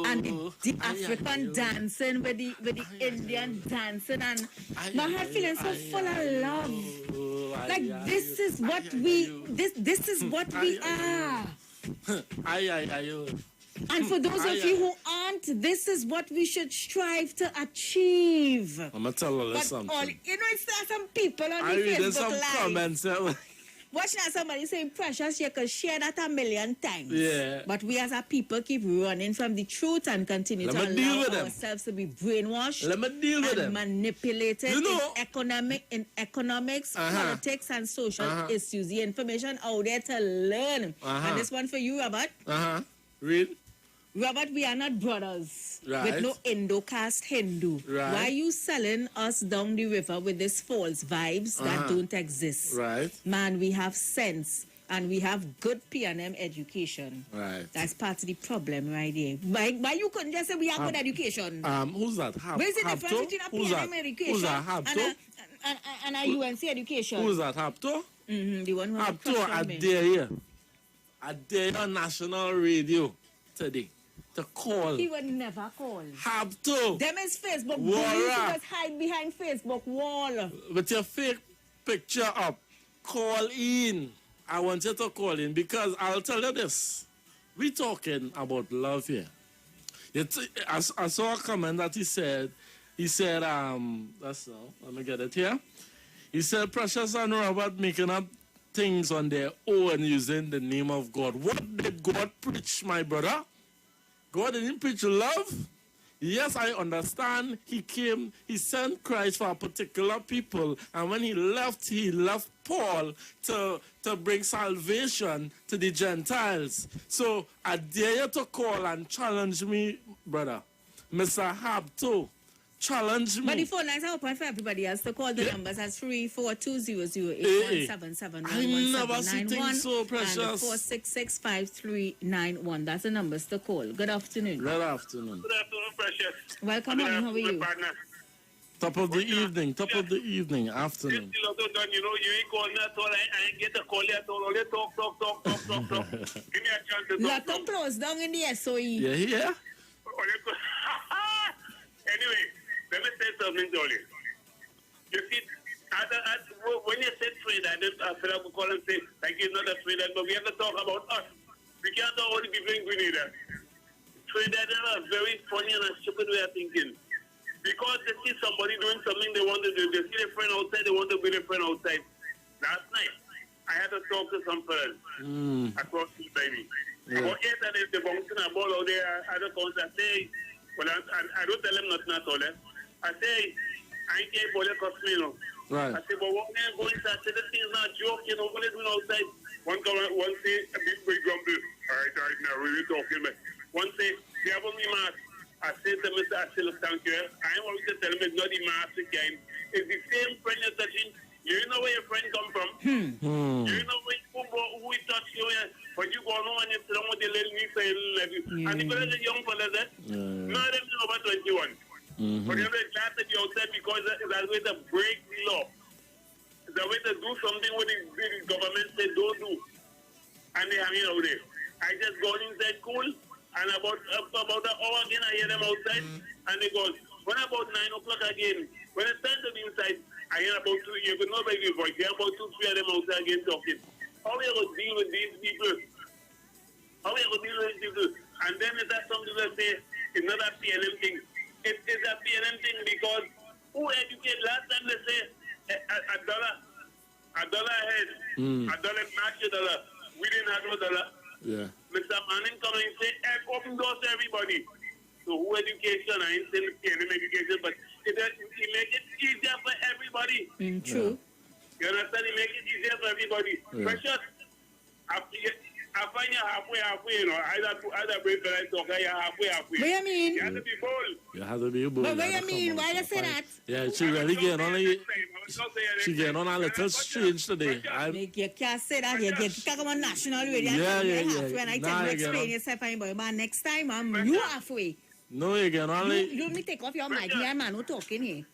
And the African dancing with the Indian dancing. And my heart feeling so full of love. Like this is what this is what we are. And for those of you who aren't, this is what we should strive to achieve. I'm going to tell you something. It's there some people on the Facebook some Live. Comments. Watch now somebody saying, Precious, you can share that a million times. Yeah. But we as a people keep running from the truth and continue to allow ourselves to be brainwashed. Let me deal with them. Manipulated in economics, politics, and social issues. The information out there to learn. And this one for you, Robert. Read. Robert, we are not brothers with no Indo-caste Hindu. Right. Why are you selling us down the river with these false vibes that don't exist? Right. Man, we have sense and we have good P&M education. Right. That's part of the problem right there. Why you couldn't just say we have good education? Who's that? Where's the difference between a P&M education Who's that? and a UNC education? Who's that? Hapto? The one who Hapto, I dare you. I dare you on national radio today to call. He would never call. Have to. Them is Facebook. You just hide behind Facebook wall. With your fake picture up, call in. I want you to call in because I'll tell you this. We talking about love here. I saw a comment that he said, that's now, let me get it here. He said, Precious and Robert making up things on their own using the name of God. What did God preach, my brother? God didn't preach love. Yes, I understand. He sent Christ for a particular people. And when he left Paul to bring salvation to the Gentiles. So I dare you to call and challenge me, brother. Mr. Habto. Challenge me. But the phone lines are open for everybody else to call the numbers as 342-008-177-91791. I never see things so precious. And 466-5391. That's the numbers to call. Good afternoon. Good afternoon. Good afternoon, Precious. Welcome, honey. How are you? Top of the evening, afternoon. You ain't calling at all. I ain't get a call at all. Only talk. Give me a chance to talk. Lot of close down in the SOE. Yeah. Anyway, let me say something to you. You see, when you say trade, I feel like we call and say, like it's not a trade, but we have to talk about us. We can't talk about the people in Grenada. Trade are a very funny and a stupid way of thinking. Because they see somebody doing something they want to do. They see their friend outside, they want to be their friend outside. Last night, I had to talk to some fellas across the baby. Yeah. But yesterday, they bouncing a ball out there at the counter. I say, well, I don't tell them nothing at all. I say, I ain't care for the customer. Right. I say, but what man going to say, this thing is not a joke, what they doing outside? One say, a big grumble. All right, now, we're talking, man. One say, they have only mask. I said to Mr. Look, thank you. I ain't want to tell him it's not the mask again. It's the same friend you're touching. You know where your friend come from. You know who touch you, but you go on and you sit down with the little niece and you go to the young fellas, none of them know about 21. But you're glad that you're outside because it's a way to break the law. It's a way to do something what the government said don't do. And they have it out there. I just go inside cool, and about an hour again I hear them outside, and they go, when about 9 o'clock again, when it's time to be inside, I hear about 2, you could not make your voice, you hear about 2, 3 of them outside again talking. How are you going to deal with these people? And then is that something that say, it's not a PNM thing. It is a PNM thing because who educate last time they say a dollar ahead, a dollar match a dollar. We didn't have no dollar. Yeah. Mr. Manning come and say, open doors to everybody. So who education, I ain't saying PNM education, but it make it easier for everybody. True. You understand? It make it easier for everybody. Precious. I find you halfway, either brave but I talk, you're halfway. What do you mean? You have to be bold. You have to be bold. But what do you mean? Why do you say that? Yeah, she really getting on a little strange today. You can't say that. You talk about national radio. When I tell you explain yourself, but next time, you halfway. No, you can only... You don't take off your mic here, man. Who's talking here?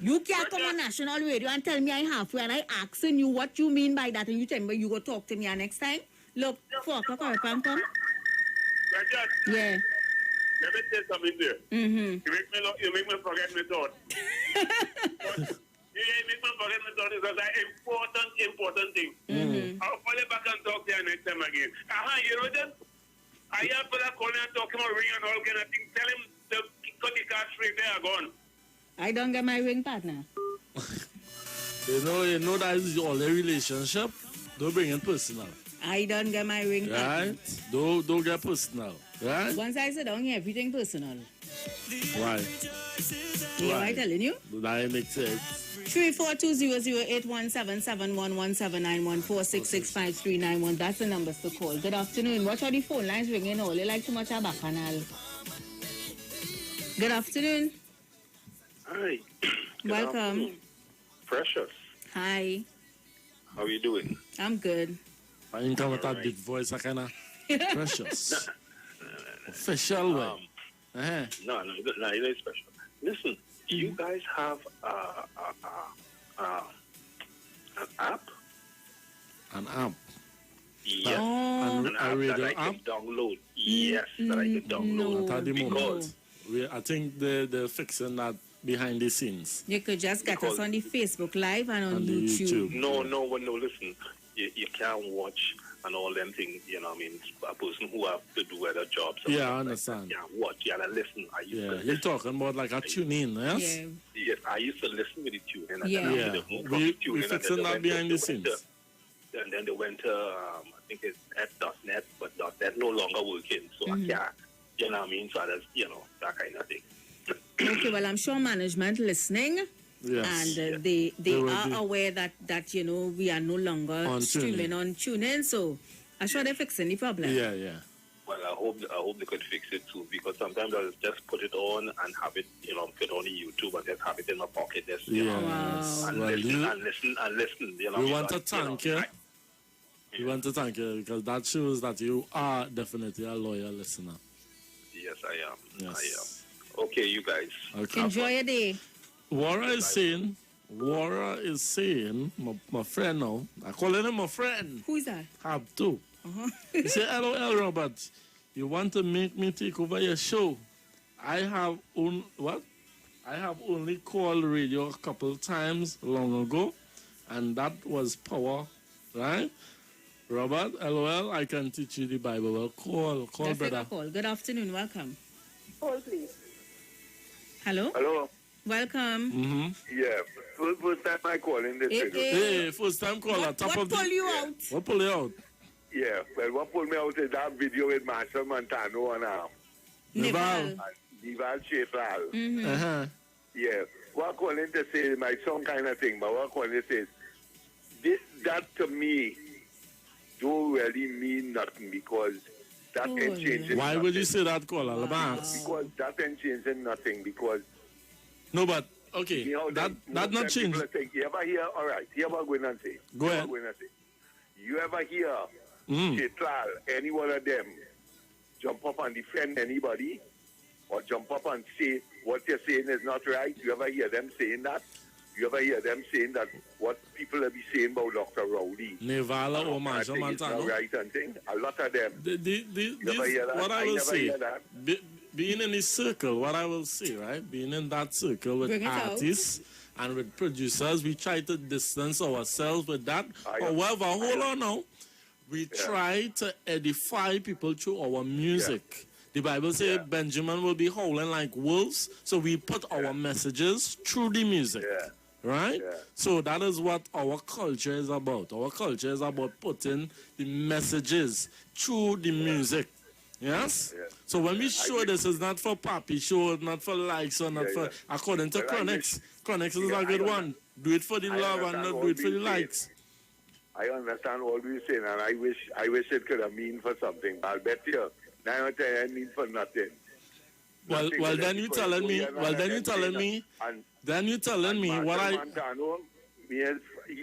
You can't come on national radio and tell me I halfway and I asking you what you mean by that and you tell me you go talk to me next time. Look, 4 o'clock or come. Yeah. Let me say something there. Mm-hmm. You make me forget my thought. You make me forget my thought. It's an important thing. Mm-hmm. I'll follow back and talk to you next time again. You know them? I have people calling and talking about ring and all kind of things. Tell him to cut the card straight there, gone. I don't get my ring partner. You know that is all a relationship. Don't bring it personal. I don't get my ring partner. Right? Don't get personal. Right? Once I sit down, everything personal. Why? Yeah, I telling you? That makes sense. 342-008-177-1179-14665-391. That's the numbers to call. Good afternoon. Watch all the phone lines ringing all. You like too much about canal. Good afternoon. Hi. Welcome. Afternoon. Precious. Hi. How are you doing? I'm good. I ain't come with that big voice, I kind of precious. Official way. No, you know special. Listen, do you guys have an app? An app? Yes. An app that I can download. Yes, that I can download. Not at the moment. I think they're fixing that behind the scenes. You could just get us on the Facebook Live and on YouTube. No, listen. You can't watch and all them things, you know what I mean? A person who have to do other jobs. Yeah, I understand. You can't watch, you gotta listen. You're talking about like a tune-in, yes? Yeah. Yes, I used to listen with the tune-in. Yeah. We're fixing that behind the scenes. And then they went to, I think it's at .net, but .net no longer working, so I can't, you know what I mean? So that's, that kind of thing. Okay, well, I'm sure management listening. Yes. And they are aware that we are no longer on streaming on TuneIn, so I'm sure they're fixing the problem. Yeah. Well, I hope they could fix it too, because sometimes I'll just put it on and have it, put on the YouTube and just have it in my pocket, just listen. We want to thank you. We want to thank you because that shows that you are definitely a loyal listener. Yes, I am. Yes. I am. Okay, you guys. Okay. Enjoy your day. Wara is saying, my friend now, I call him my friend. Who is that? Have to. He said, LOL, Robert, you want to make me take over your show? I have only called radio a couple times long ago, and that was power, right? Robert, LOL, I can teach you the Bible. Well, call, brother. Call. Good afternoon, welcome. Call, please. Hello? Hello. Welcome. Mm-hmm. Yeah, first time I call in this video. Hey, first time call. What pull you out? What pull you out? Yeah, well, what pulled me out is that video with Marshall Montano and Nival Chefal. Uh-huh. Yeah, what I'm calling to say might sound kind of thing, but what I'm calling to say is that to me don't really mean nothing, because that ain't changing. Why would you say that, caller? Because that ain't changing nothing, because no, but okay, that not change. You ever hear? All right, here what I'm going to say. Go ahead. You ever hear Chetlal, any one of them, jump up and defend anybody, or jump up and say what you're saying is not right? You ever hear them saying that? You ever hear them saying that what people will be saying about Dr. Rowley? Nevala or Marshall Montano? Right and thing. A lot of them. You ever hear that? What I will say, being in this circle, what I will say, right? Being in that circle with artists and with producers, we try to distance ourselves with that. However, hold on now. We try to edify people through our music. Yeah. The Bible says Benjamin will be howling like wolves, so we put our messages through the music. Yeah. Right? Yeah. So that is what our culture is about. Our culture is about putting the messages through the music. Yes? Yeah. So when we show this, it's not for papi show, not for likes, or not for, according to Chronix. Chronix is a good one. Do it for the love and not do it for the likes. I understand what you're saying, and I wish it could have mean for something. But I'll bet you, 9 out of 10 it means for nothing. Then you're telling me what I...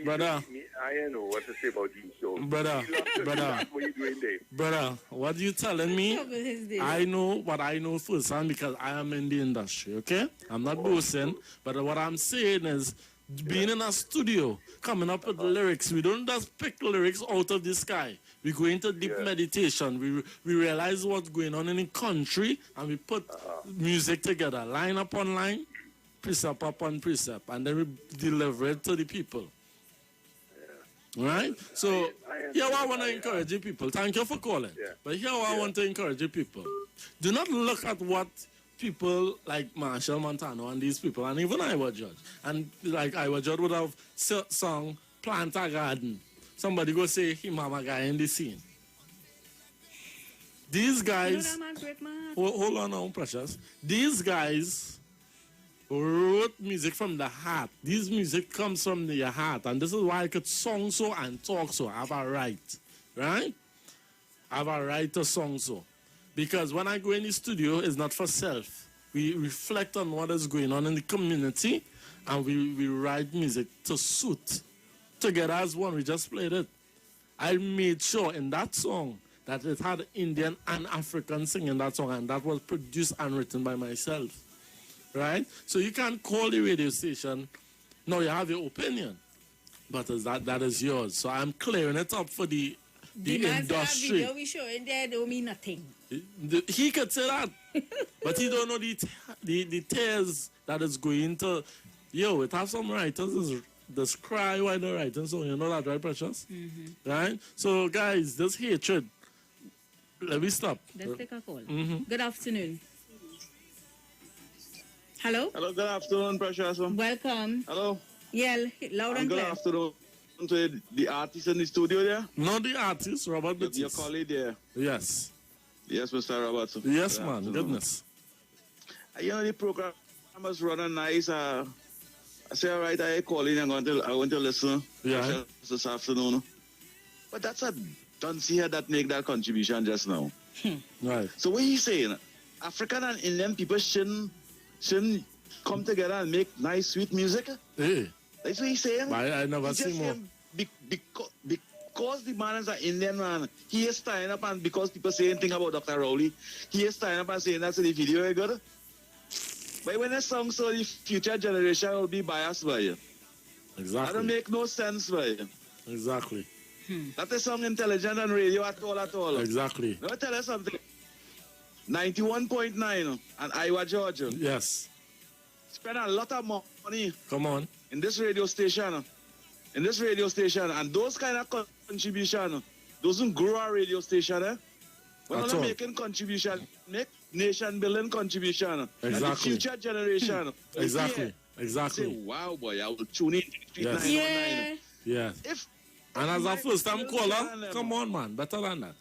Brother. I don't know what to say about you, so. Brother. What you doing there? Brother, what you telling me? I know what I know firsthand because I am in the industry, okay? I'm not boasting, but what I'm saying is being in a studio, coming up with lyrics, we don't just pick lyrics out of the sky. We go into deep meditation. We realize what's going on in the country, and we put music together, line upon line, precept upon precept, and then we deliver it to the people. Right? So, here I want to encourage you people. Thank you for calling. But here I want to encourage you people. Do not look at what people like Marshall Montano and these people, and even IWER Judge. And like IWER Judge would have sung Plant a Garden. Somebody go say him have a guy in the scene. These guys, hold on now, Precious. These guys wrote music from the heart. This music comes from your heart, and this is why I could song so and talk so. I have a right, right? I have a right to song so. Because when I go in the studio, it's not for self. We reflect on what is going on in the community, and we write music to suit. Together as one, we just played it. I made sure in that song that it had Indian and African singing that song, and that was produced and written by myself. Right? So you can't call the radio station. No, you have your opinion, but that is yours. So I'm clearing it up for the industry. Video we show in there don't mean nothing. He could say that, but he don't know the tears that is going to. Yo, it have some writers just cry while they're writing, so you know that, right, Precious? Right? So guys, this hatred. Let me stop. Let's take a call. Good afternoon. Hello? Hello, good afternoon, Precious. Welcome. Hello. Yeah, loud and good clear. Afternoon to the artist in the studio there. Not the artist, Robert Batiste. Your colleague there. Yes. Yes, Mr. Robertson. Yes, man. Goodness. You know, the program was running nice. I say, all right, I call in and I want to listen this afternoon. But that's a dunce here that make that contribution just now. Right. So what he's saying, African and Indian people shouldn't come together and make nice, sweet music? Hey. That's what he's saying. I never see more. Because the man is an Indian man, he is standing up, and because people say anything about Dr. Rowley, he is standing up and saying that's the video is good. But when a song so the future generation will be biased by you. Exactly. That don't make no sense by you. Exactly. That is song intelligent on radio at all. Exactly. Let me tell you something. 91.9 and IWER Georgia. Yes. Spend a lot of money. Come on. In this radio station. And those kind of contribution doesn't grow our radio station. We're not making contribution, make nation building contribution. Exactly. And the future generation. Exactly. Exactly. Say, wow, boy, I will tune in. Yes. Yeah. And as a first time caller, come on, man, better than that.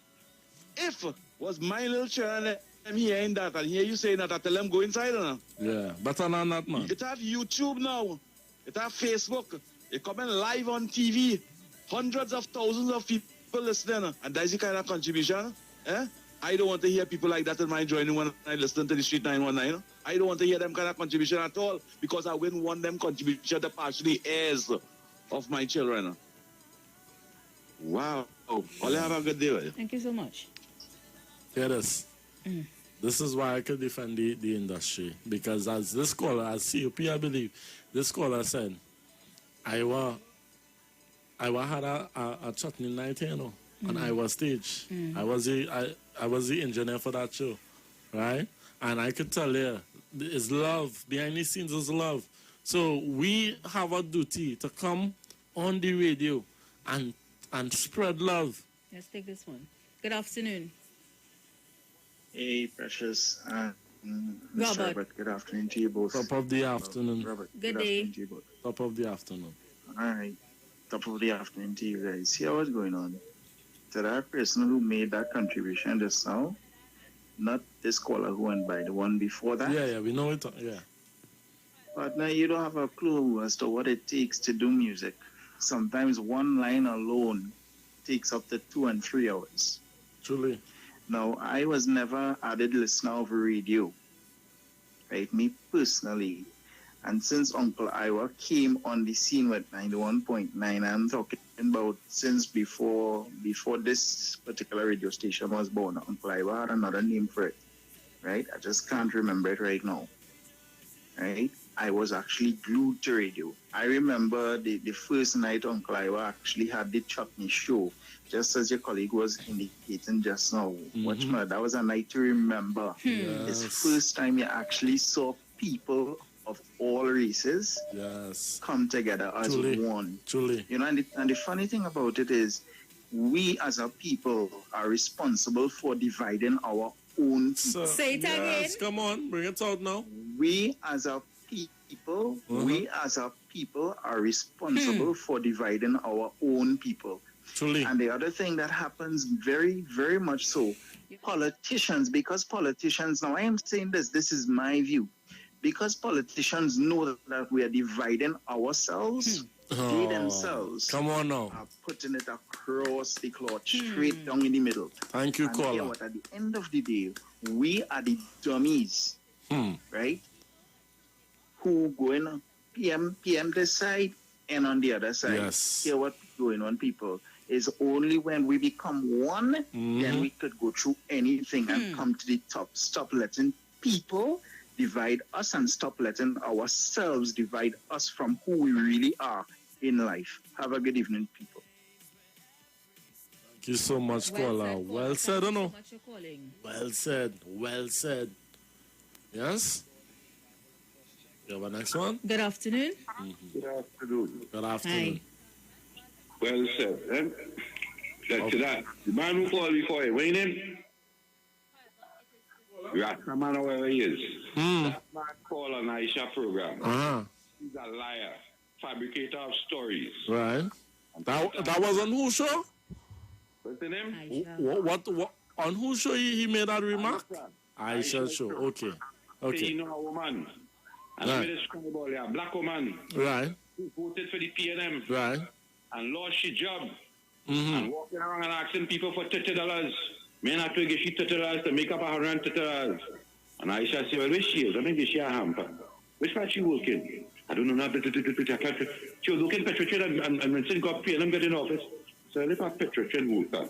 If was my little children I'm hearing that and hear you saying that, I tell them go inside now. Yeah, better than that, man. It have YouTube now. It have Facebook. It coming live on TV. Hundreds of thousands of people listening. And that's the kind of contribution. I don't want to hear people like that in my joining when I listen to the Street 919. I don't want to hear them kind of contribution at all because I wouldn't want them contribution to partially heirs of my children. Wow. All have a good day. Thank you so much. Hear this. This is why I could defend the industry. Because as this caller, as COP, I believe, this caller said, IWER had a chutney night, you know, on IWER stage. I was the engineer for that show, right? And I could tell you, it's love. Behind the scenes is love. So we have a duty to come on the radio and spread love. Let's take this one. Good afternoon. Hey, Precious. Robert. Good afternoon to you both. Top of the afternoon. Robert. Good day. Afternoon to you both. Top of the afternoon. All right. Top of the afternoon to you guys. See what's going on. To that person who made that contribution just now, not this caller who went by, the one before that. Yeah, we know it. Yeah. But now you don't have a clue as to what it takes to do music. Sometimes one line alone takes up to 2 and 3 hours. Truly. Now, I was never avid listener of radio, right? Me personally, And since Uncle IWER came on the scene with 91.9, I'm talking about since before this particular radio station was born. Uncle IWER had another name for it, right? I just can't remember it right now, right? I was actually glued to radio. I remember the first night Uncle IWER actually had the Chutney Show, just as your colleague was indicating just now. That was a night to remember. It's the first time you actually saw people of all races come together as one. You know, and the funny thing about it is, we as a people are responsible for dividing our own people. Say it again. Come on, bring it out now. We as a people, are responsible for dividing our own people. And the other thing that happens very, very much so, politicians, now I am saying this is my view, because politicians know that we are dividing ourselves, they themselves are putting it across the cloth, straight down in the middle. Thank you, caller. At the end of the day, we are the dummies, right? Who go in PM this side and on the other side. Hear what's going on, people. Is only when we become one, then we could go through anything and come to the top. Stop letting people divide us and stop letting ourselves divide us from who we really are in life. Have a good evening, people. Thank you so much, caller. Well said, I know. Thank you so much for calling. Well said. Well said. Yes? You have a next one? Good afternoon. Good afternoon. Good afternoon. Well said. To that. The man who called before you, what your name? Rasta man, whoever he is. That man called on Aisha program. He's a liar, fabricator of stories. Right. That was on whose show? What's the name? What on whose show he made that remark? Aisha show. Okay. Say you know a woman. And I made a story about a black woman. Right. Who voted for the PNM. Right. And lost her job. And walking around and asking people for $30. Men have to give she $30 to make up $130. And Aisha said, well, where she is? I mean, she a hamper. Which part she working? I don't know. She was working Petrotrin and when she got PNM get in office. So if a Petrotrin worker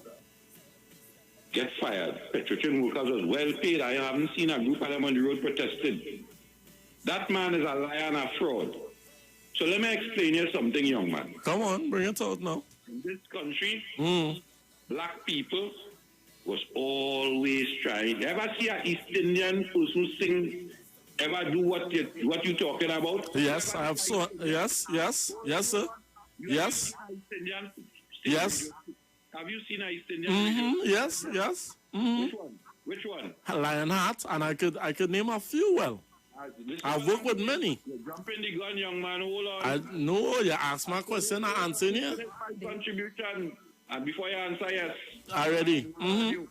get fired, Petrotrin workers was well paid. I haven't seen a group of them on the road protested. That man is a liar and a fraud. So let me explain you something, young man. Come on, bring it out now. In this country, black people was always trying. Ever see an East Indian person sing? Ever do what you talking about? Yes, I have so. Yes, sir. Yes. Yes. Have you seen an East Indian? Yes. Which one? Lionheart, and I could name a few well. I've worked with many. You're jumping the gun, young man. Hold on. No, you ask my question, I answer you. Contribution. And before you answer, yes. Already. I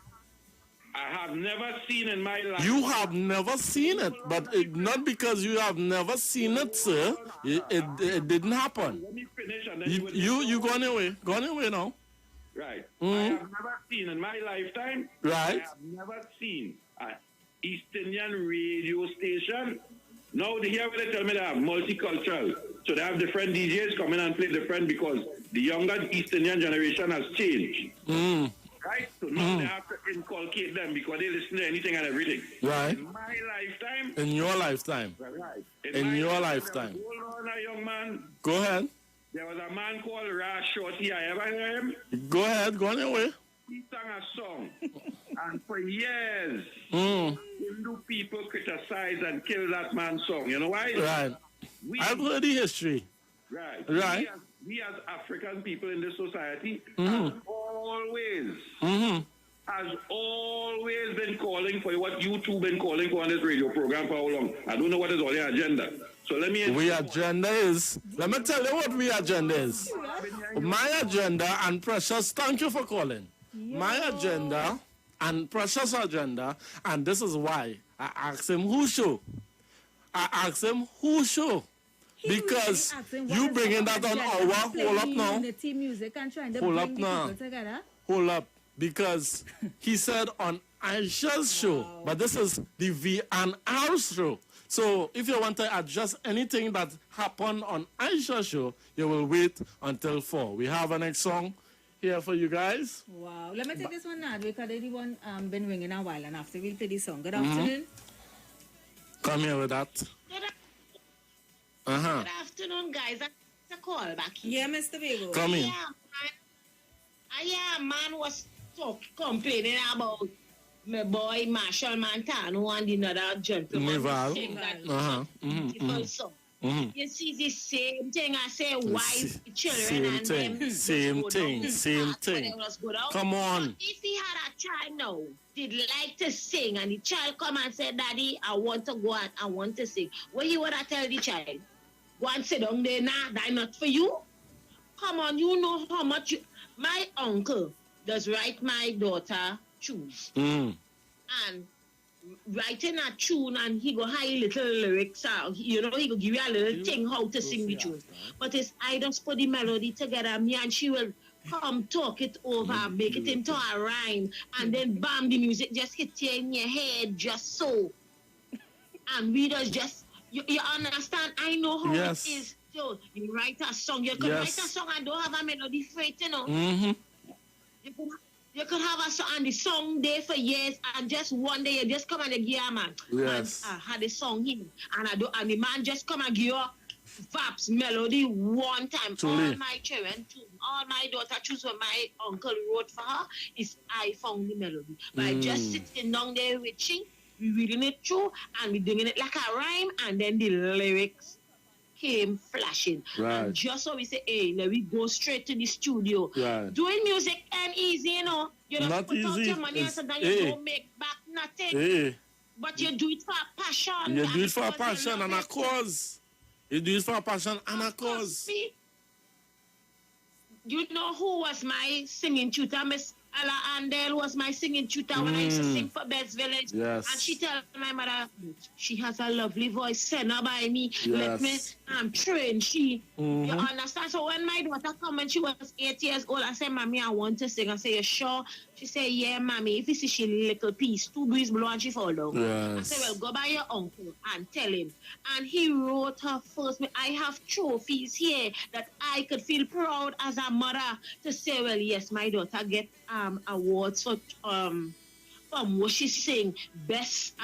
have never seen in my life. You have never seen it, but not because you have never seen it, sir. It didn't happen. Let me finish and then you go away. Go away now. Right. I have never seen in my lifetime. Right. I have never seen an East Indian radio station. Now here they tell me they have multicultural. So they have different DJs come in and play different because the younger East Indian generation has changed. Right? So now they have to inculcate them because they listen to anything and everything. Right. In my lifetime. In your lifetime. Right. In your lifetime. Hold on, young man. Go ahead. There was a man called Rash Shorty. I ever hear him? Go ahead. Go on your way. He sang a song. And for years, Hindu people criticize and kill that man's song. You know why? Right. I've heard the history. Right. Right. We as African people in this society has always been calling for what you two been calling for on this radio program for how long? I don't know what is on your agenda. So let me... Let me tell you what we agenda is. My agenda and Precious, thank you for calling. My agenda and Precious agenda, and this is why I asked him who show. Because you bringing that on our, hold up now. Hold up. Because he said on Aisha's show, but this is the V&R show. So if you want to adjust anything that happened on Aisha show, you will wait until 4. We have a next song here for you guys. Wow. Let me take this one now because the one been ringing a while, and after we'll play this song. Good afternoon. Come here with that. Good afternoon, guys. That's a call back here. Yeah, Mr. Bego. Come in. Man was complaining about my boy Marshall Montano and another gentleman. Nival. You see the same thing. I say wife, children, Same and thing. them. Same thing. Come on. If he had a child now, did like to sing, and the child come and say, Daddy, I want to go out, I want to sing. What you want to tell the child? Go and sit down there, nah, that's not for you. Come on, you know how much my uncle does write my daughter shoes. And writing a tune, and he go high little lyrics out. You know, he go give you a little thing how to sing the tune. But it's I just put the melody together, me and she will come talk it over, make it into a rhyme, and then bam, the music just hit you in your head just so. And we just you understand? I know how it is. So you write a song, you can write a song and don't have a melody for it, you know. You could have a song and the song there for years, and just one day you just come and give a man. Yes. I had a song here, and the man just come and give you Vaps melody one time. All my children, all my daughter choose what my uncle wrote for her is I found the melody. By just sitting down there with she, we reading it through and we doing it like a rhyme, and then the lyrics came flashing. Right. And just so we say, hey, let we go straight to the studio. Right. Doing music ain't easy, you know. You don't Not put out easy. your money and so then you don't make back nothing. Hey. But you do it for a passion. You do it for a passion and a cause. You do it for a passion and a cause. You know who was my singing tutor? Miss Ella Andel was my singing tutor when I used to sing for Best Village. Yes. And she told my mother, she has a lovely voice, send her by me. Let me train she. You understand? So when my daughter come when she was 8 years old, I said, Mommy, I want to sing. I say, you sure? She said, yeah, Mommy. If you see she little piece, 2 breeze blow and she fall down. Yes. I said, well, go by your uncle and tell him. And he wrote her first. I have trophies here that I could feel proud as a mother to say, well, yes, my daughter get awards for what she sing, best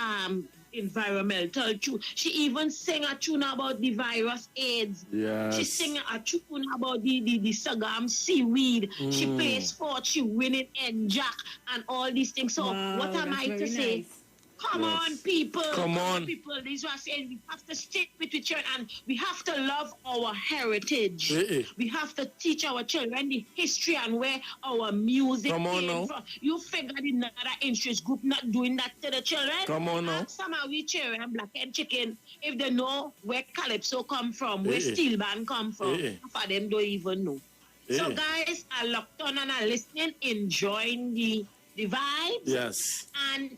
environmental tune. She even sang a tune about the virus AIDS. Yes. She sang a tune about the sagam seaweed. She plays sports, she win it and jack and all these things. So what am I to say? Nice. Come on, people. Come on. People. This is what I'm saying. We have to stick with each other and we have to love our heritage. We have to teach our children the history and where our music came from. You figure another interest group not doing that to the children? Come on now. Some of we children, black and chicken, if they know where Calypso come from, where Steel Band come from, for them don't even know. So guys, I locked on and I listening, enjoying the vibes. Yes. And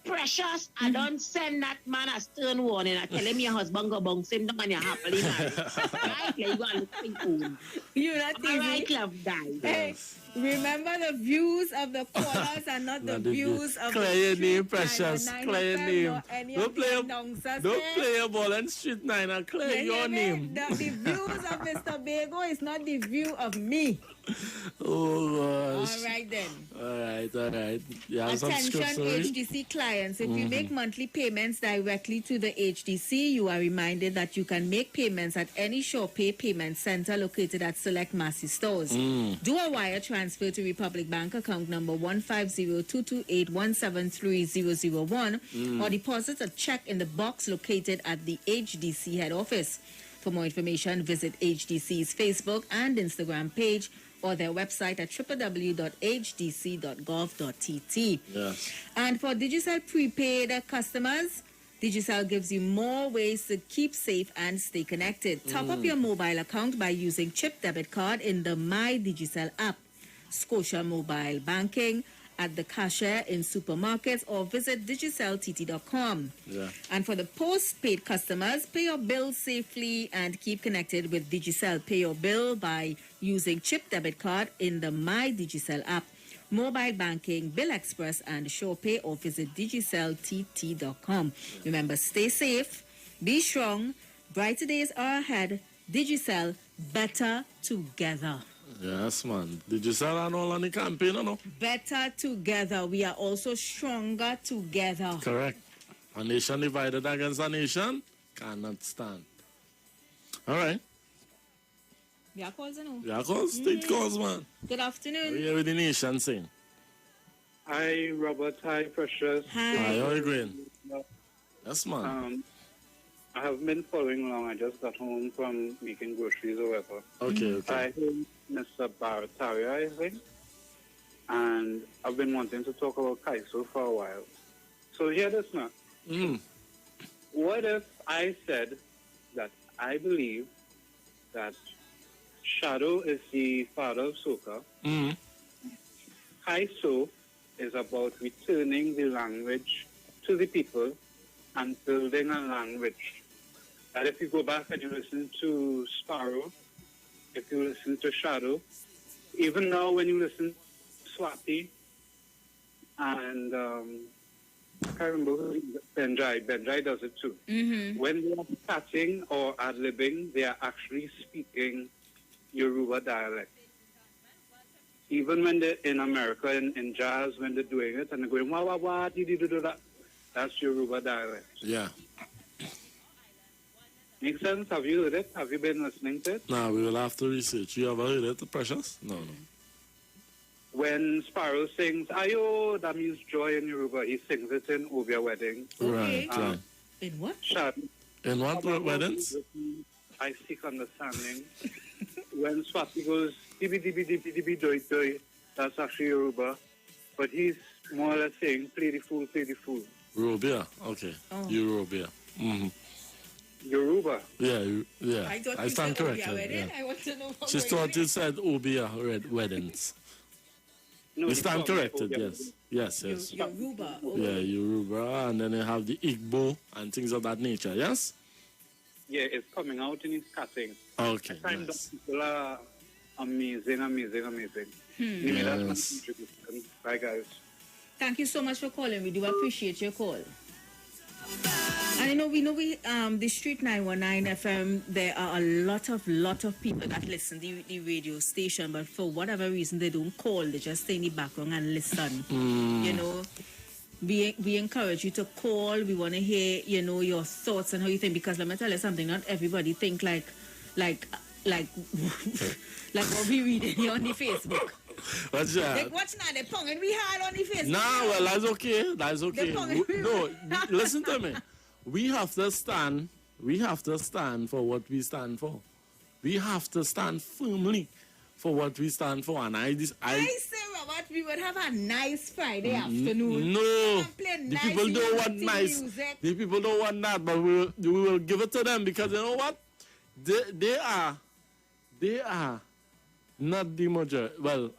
Precious, I don't send that man a stern warning. I tell him your husband go bounce him down and you're happily married. Right? You gotta look for home. You're not easy. Right, love, guys. Hey, remember the views of the callers and not the views of Clear your name, Precious. Clear your name. Don't play your ball on Street 9 and clear your name. The views of Mr. Bego is not the view of me. Oh, gosh. All right, then. All right. Attention, HDC clients. If you make monthly payments directly to the HDC, you are reminded that you can make payments at any SurePay payment center located at select Massy stores. Do a wire transfer to Republic Bank account number 150-228-173-001 or deposit a check in the box located at the HDC head office. For more information, visit HDC's Facebook and Instagram page or their website at www.hdc.gov.tt. Yes. And for Digicel prepaid customers, Digicel gives you more ways to keep safe and stay connected. Top up your mobile account by using chip debit card in the My Digicel app, Scotia Mobile Banking, at the cashier in supermarkets, or visit digiceltt.com. Yeah. And for the postpaid customers, pay your bill safely and keep connected with Digicel. Pay your bill by using chip debit card in the My Digicel app, mobile banking, Bill Express, and SurePay, or visit digiceltt.com. Remember, stay safe, Be strong. Brighter days are ahead. Digicel, better together. Yes, man. Digicel and all on the campaign, no? Better together. We are also stronger together. Correct. A nation divided against a nation cannot stand. All right. Yeah, calls, no? Yeah, calls. State calls, man. Good afternoon. We hear with the nation saying. Hi, Robert. Hi, Precious. Hi. Hi, how are you going? Yes, man. I have been following along. I just got home from making groceries or whatever. Okay. I heard Mr. Barataria, I think. And I've been wanting to talk about Kaiso for a while. So hear this now. What if I said that I believe that Shadow is the father of soca? Kaiso is about returning the language to the people and building a language. And if you go back and you listen to Sparrow, if you listen to Shadow, even now when you listen to Swati and I can't remember Benjai does it too. When they are chatting or ad-libbing, they are actually speaking Yoruba dialect. Even when they're in America, in jazz, when they're doing it, and they're going, wah, wah, wah, that, that's Yoruba dialect. Yeah. Makes sense? Have you heard it? Have you been listening to it? No, we will have to research. You ever heard it, Precious? No. When Sparrow sings, Ayo, that means joy in Yoruba, he sings it in Obia wedding. Right. In what? In what weddings? I seek understanding. When Swati goes, dibi dibi dibi dibi doi doi, that's actually Yoruba. But he's more or less saying, play the fool, play the fool. Yoruba, okay. Yoruba. Yoruba. Yeah. I stand corrected. Yeah. I want to know what She thought you said Obia weddings. No, you stand corrected, yes. Yoruba. Yeah, Yoruba, and then they have the Igbo and things of that nature, yes? Yeah, it's coming out in its cutting. Okay, I find that people are amazing. Yes. That's my contribution. Bye, guys. Thank you so much for calling. We do appreciate your call. And we know the Street 919 FM, there are a lot of people that listen to the radio station, but for whatever reason they don't call, they just stay in the background and listen. We encourage you to call. We want to hear, your thoughts and how you think, because let me tell you something, not everybody think like what we read here on the Facebook. What's that? Like, what's not the pong and we had on the Facebook? No, well, that's okay. No, listen to me. We have to stand for what we stand for. We have to stand firmly for what we stand for. And I say, Robert, we would have a nice Friday afternoon. No, the people don't want nice. Music. The people don't want that, but we will give it to them, because you know what? They are not the majority. Well,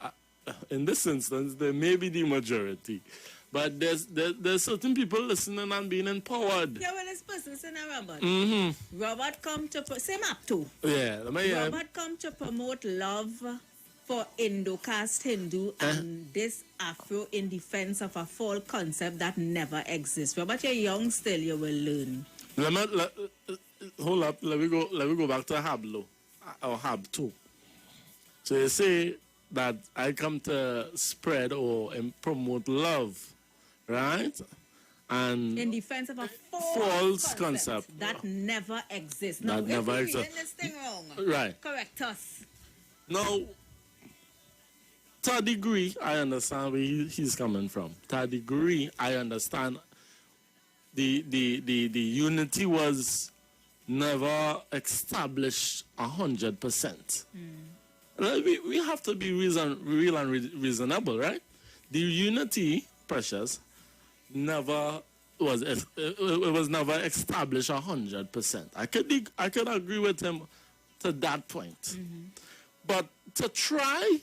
in this instance, they may be the majority. But there's certain people listening and being empowered. Yeah, well, this person listening, Robert. Robert come to same up too. Yeah, Robert come to promote love for Indo-caste Hindu and this Afro in defense of a false concept that never exists. Robert, you're young still, you will learn. Hold up, let me go back to Hablo or Hab 2. So you say that I come to spread or promote love, right? And in defense of a false concept that never exists. That now, never if we're exists. reading this thing wrong, right? Correct us. Now, to a degree, I understand where he's coming from. To a degree, I understand the unity was never established 100%. We have to be real and reasonable, right? The unity, Precious, never was never established 100%. I could agree with him to that point. But to try,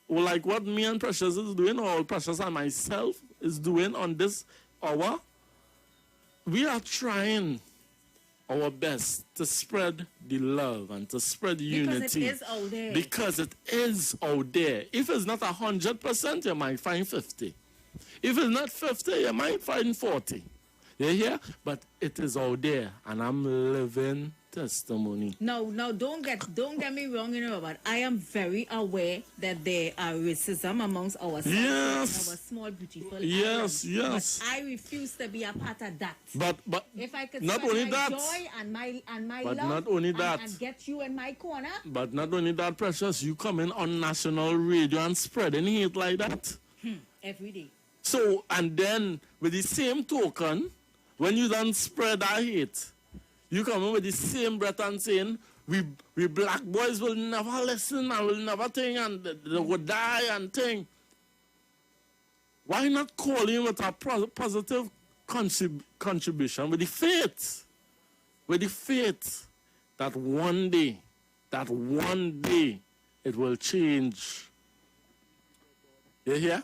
like what me and Precious is doing, or Precious and myself is doing on this hour, we are trying our best to spread the love and to spread unity. Because it is out there. Because it is out there. If it's not 100%, you might find 50. If it's not 50, you might find 40. You hear? But it is out there, and I'm living testimony. No, don't get me wrong, but I am very aware that there are racism amongst ourselves. Yes. Our small beautiful Yes, island. yes. But I refuse to be a part of that. But if I could not spread only my that, joy and my but love not only that, and get you in my corner. But not only that, Precious, you coming on national radio and spreading hate like that. Every day. So, and then with the same token, when you don't spread that hate, you come in with the same breath and saying, we black boys will never listen and will never think and they will die and think. Why not call in with a positive contribution with the faith? With the faith that one day, it will change. You hear?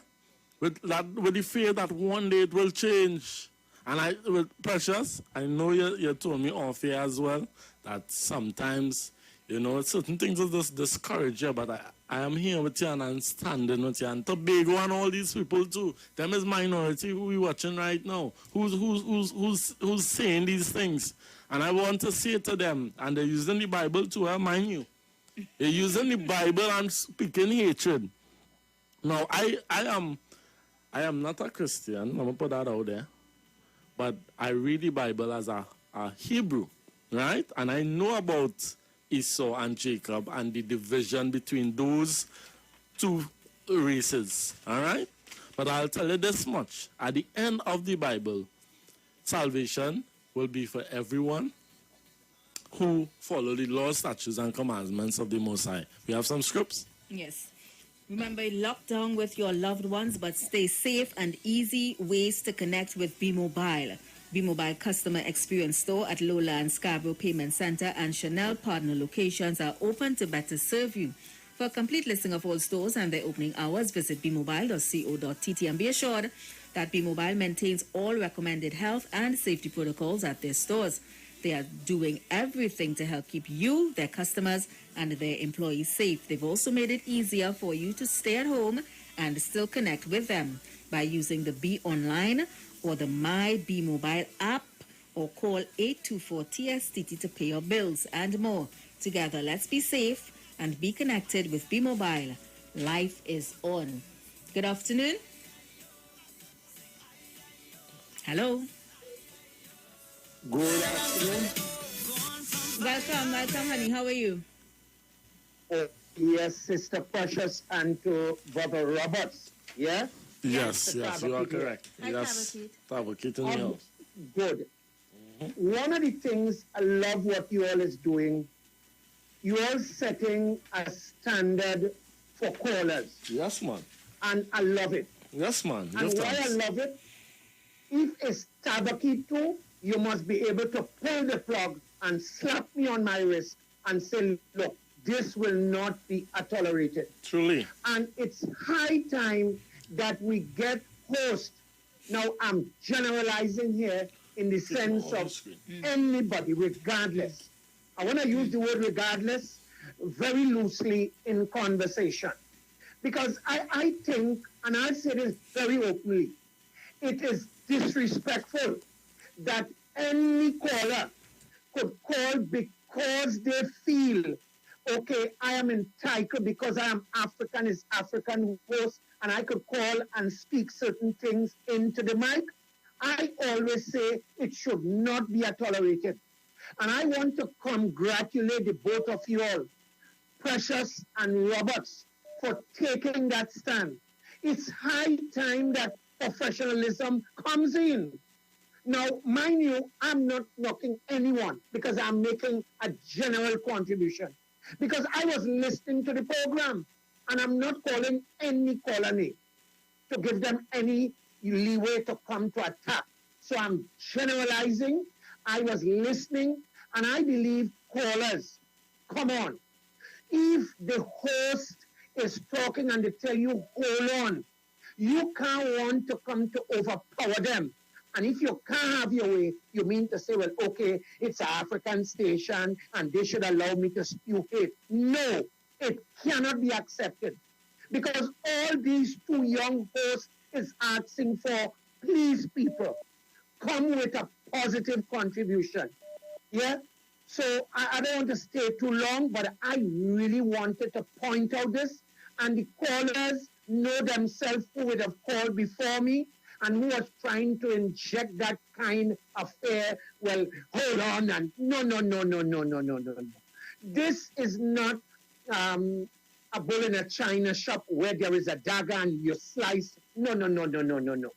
With the fear that one day it will change. And with Precious, I know you told me off here as well that sometimes, certain things will just discourage you, but I am here with you and I'm standing with you. And Tobago and all these people too. Them is minority who we watching right now. Who's saying these things. And I want to say to them, and they're using the Bible too, mind you. They're using the Bible and speaking hatred. Now, I am not a Christian, I'm going to put that out there, but I read the Bible as a Hebrew, right? And I know about Esau and Jacob and the division between those two races, all right? But I'll tell you this much. At the end of the Bible, salvation will be for everyone who follow the laws, statutes, and commandments of the Most High. We have some scripts? Yes. Remember, lock down with your loved ones, but stay safe and easy ways to connect with B-Mobile. B-Mobile Customer Experience Store at Lowland Scarborough Payment Center and Chanel partner locations are open to better serve you. For a complete listing of all stores and their opening hours, visit bmobile.co.tt and be assured that B-Mobile maintains all recommended health and safety protocols at their stores. They are doing everything to help keep you, their customers, and their employees safe. They've also made it easier for you to stay at home and still connect with them by using the Be Online or the My B Mobile app or call 824-TSTT to pay your bills and more. Together, let's be safe and be connected with B Mobile. Life is on. Good afternoon. Hello. Good afternoon. Welcome, honey. How are you? Yes, Sister Precious, and to Brother Roberts. Yeah? Yes, you are correct. Yes, Tabakit in the house. Good. One of the things I love what you all is doing, you all setting a standard for callers. Yes, man. And I love it. Yes, man. And why I love it, if it's Tabakito, you must be able to pull the plug and slap me on my wrist and say, look, this will not be tolerated. Truly. And it's high time that we get hosts. Now, I'm generalizing here in the sense of anybody, regardless. I want to use the word regardless very loosely in conversation. Because I think, and I say this very openly, it is disrespectful that any caller could call because they feel, okay, I am entitled because I am African, is African host, and I could call and speak certain things into the mic. I always say it should not be tolerated. And I want to congratulate the both of you all, Precious and Roberts, for taking that stand. It's high time that professionalism comes in. Now, mind you, I'm not knocking anyone because I'm making a general contribution. Because I was listening to the program and I'm not calling any caller name to give them any leeway to come to attack. So I'm generalizing. I was listening and I believe callers, come on. If the host is talking and they tell you, hold on, you can't want to come to overpower them. And if you can't have your way, you mean to say, well, okay, it's an African station and they should allow me to spew hate. No, it cannot be accepted. Because all these two young hosts is asking for, please people, come with a positive contribution. Yeah? So I don't want to stay too long, but I really wanted to point out this, and the callers know themselves who would have called before me and who was trying to inject that kind of fear. Well, hold on, and no. This is not a bull in a china shop where there is a dagger and you slice. No.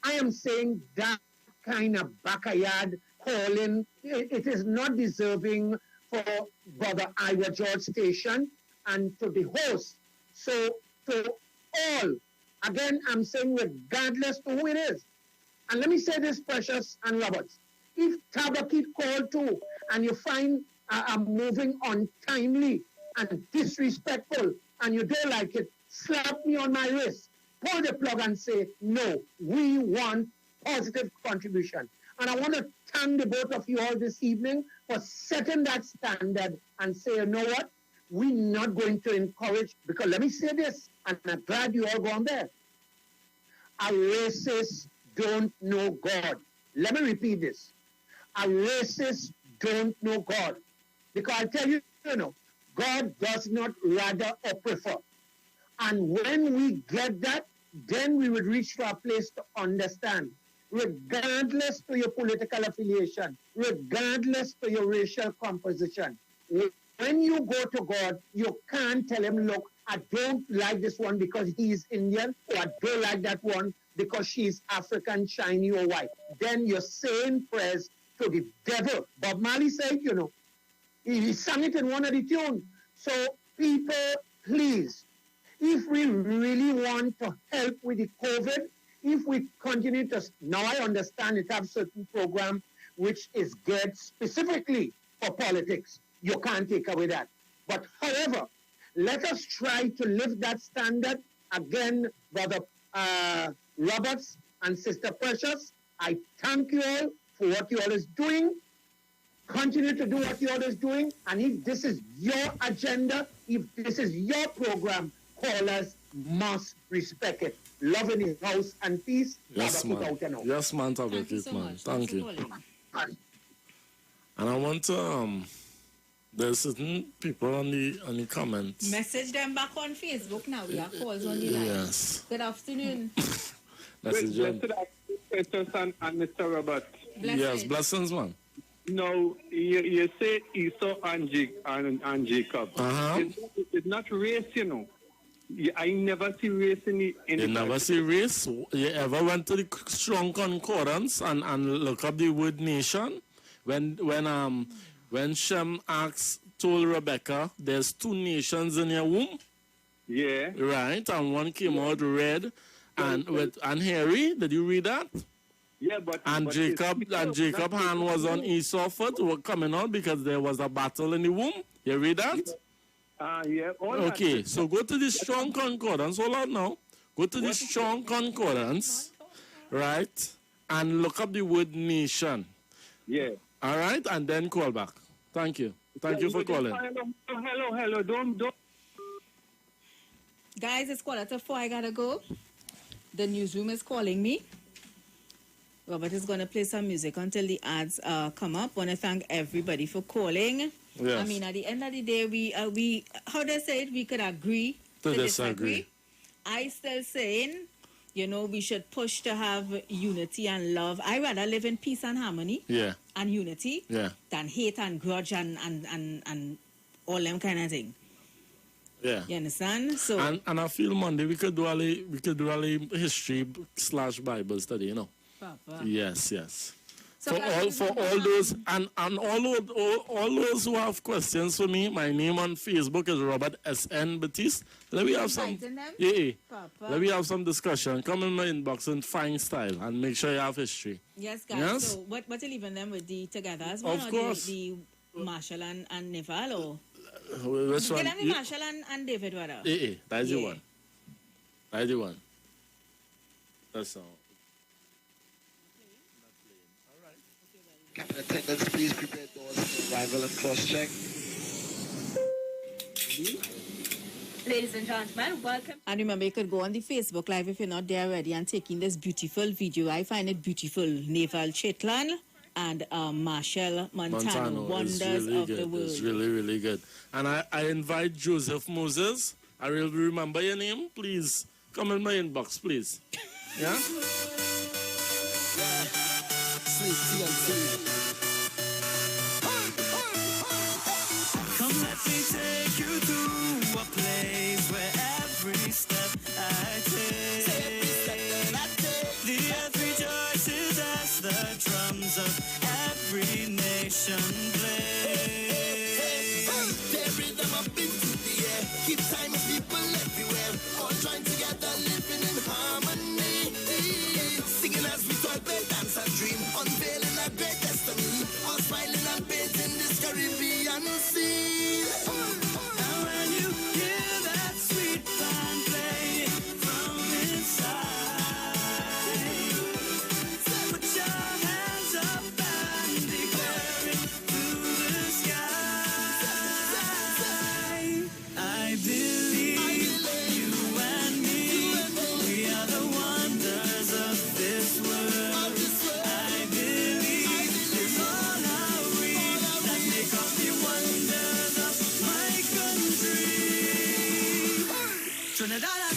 I am saying that kind of backyard calling, it is not deserving for Brother IWER George Station and to the host. So to all, again, I'm saying regardless to who it is. And let me say this, Precious and Roberts. If Tabakit called too, and you find I'm moving untimely and disrespectful, and you don't like it, slap me on my wrist, pull the plug and say, no, we want positive contribution. And I want to thank the both of you all this evening for setting that standard and say, you know what? We're not going to encourage, because let me say this, and I'm glad you all gone there. A racist don't know God. Let me repeat this. A racist don't know God. Because I tell you, God does not rather or prefer. And when we get that, then we would reach to a place to understand, regardless to your political affiliation, regardless to your racial composition. When you go to God, you can't tell him, look, I don't like this one because he is Indian, or I don't like that one because she's African, shiny, or white. Then you're saying prayers to the devil. Bob Marley said, he sang it in one of the tunes. So people, please, if we really want to help with the COVID, if we continue to, now I understand it have certain program which is geared specifically for politics. You can't take away that. But however, let us try to lift that standard. Again, Brother Roberts and Sister Precious, I thank you all for what you all is doing. Continue to do what you all is doing. And if this is your agenda, if this is your program, callers must respect it. Love in the house and peace. Yes, man. Yes, man. Thank you so much. Thank you. And I want to, there's certain people on the comments. Message them back on Facebook now. We have calls on the line. Yes. Good afternoon. Message them. And Mr. Robert. Yes, blessings, man. No, you say Esau and Jacob. It's not race, I never see race in the... You never see race? You ever went to the Strong Concordance and look up the word nation? When Shem told Rebecca, there's two nations in your womb. Yeah. Right, and one came out red and hairy. Did you read that? Yeah, but Jacob hand was on Esau's foot, were coming out because there was a battle in the womb. You read that? Yeah. Okay, so go to the Strong Concordance. Hold on now. Go to the Strong Concordance, right? And look up the word nation. Yeah. All right, and then call back. Thank you. Thank you for calling. Hello. Don't. Guys, it's 4:45. I gotta go. The newsroom is calling me. Robert is gonna play some music until the ads come up. Want to thank everybody for calling. Yes. I mean, at the end of the day, we how do I say it? We could agree to disagree. I still saying, we should push to have unity and love. I rather live in peace and harmony. Yeah. And unity. Yeah. Than hate and grudge and all them kind of thing. Yeah. You understand? So and I feel Monday we could do a history / Bible study, Papa. Yes. So for all those and all those who have questions for me, my name on Facebook is Robert SN Batiste. Let me have some. Yeah. Let me have some discussion. Come in my inbox and find style and make sure you have history. Yes, guys. Yes? So what you leaving them with the together as well? Of course. The Marshall and Neval or which one? Get them the Marshall and David Wada. That's the one. That's the one. That's all. Captain attendants, please prepare doors for arrival and cross-check. Ladies and gentlemen, welcome. And remember, you could go on the Facebook Live if you're not there already and taking this beautiful video. I find it beautiful. Naval Chetlan and Marshall Montano, Wonders really of good. the World. It's really, really good. And I invite Joseph Moses. I will remember your name. Please come in my inbox, please. Yeah? Sweet TNT. Come let me take you to a place where every step I take, the earth rejoices as the drums of every nation play. Their rhythm up into the air, keep time of people everywhere, all joined together, living in harmony, singing as we talk, play, dance and dream, unveiling a great destiny, all smiling and bathed in this Caribbean sea. And when you hear that sweet band play from inside, put your hands up and declare it to the sky. I believe you and me, we are the wonders of this world. I believe it's all our we that make up the wonders of my country. Trinidad and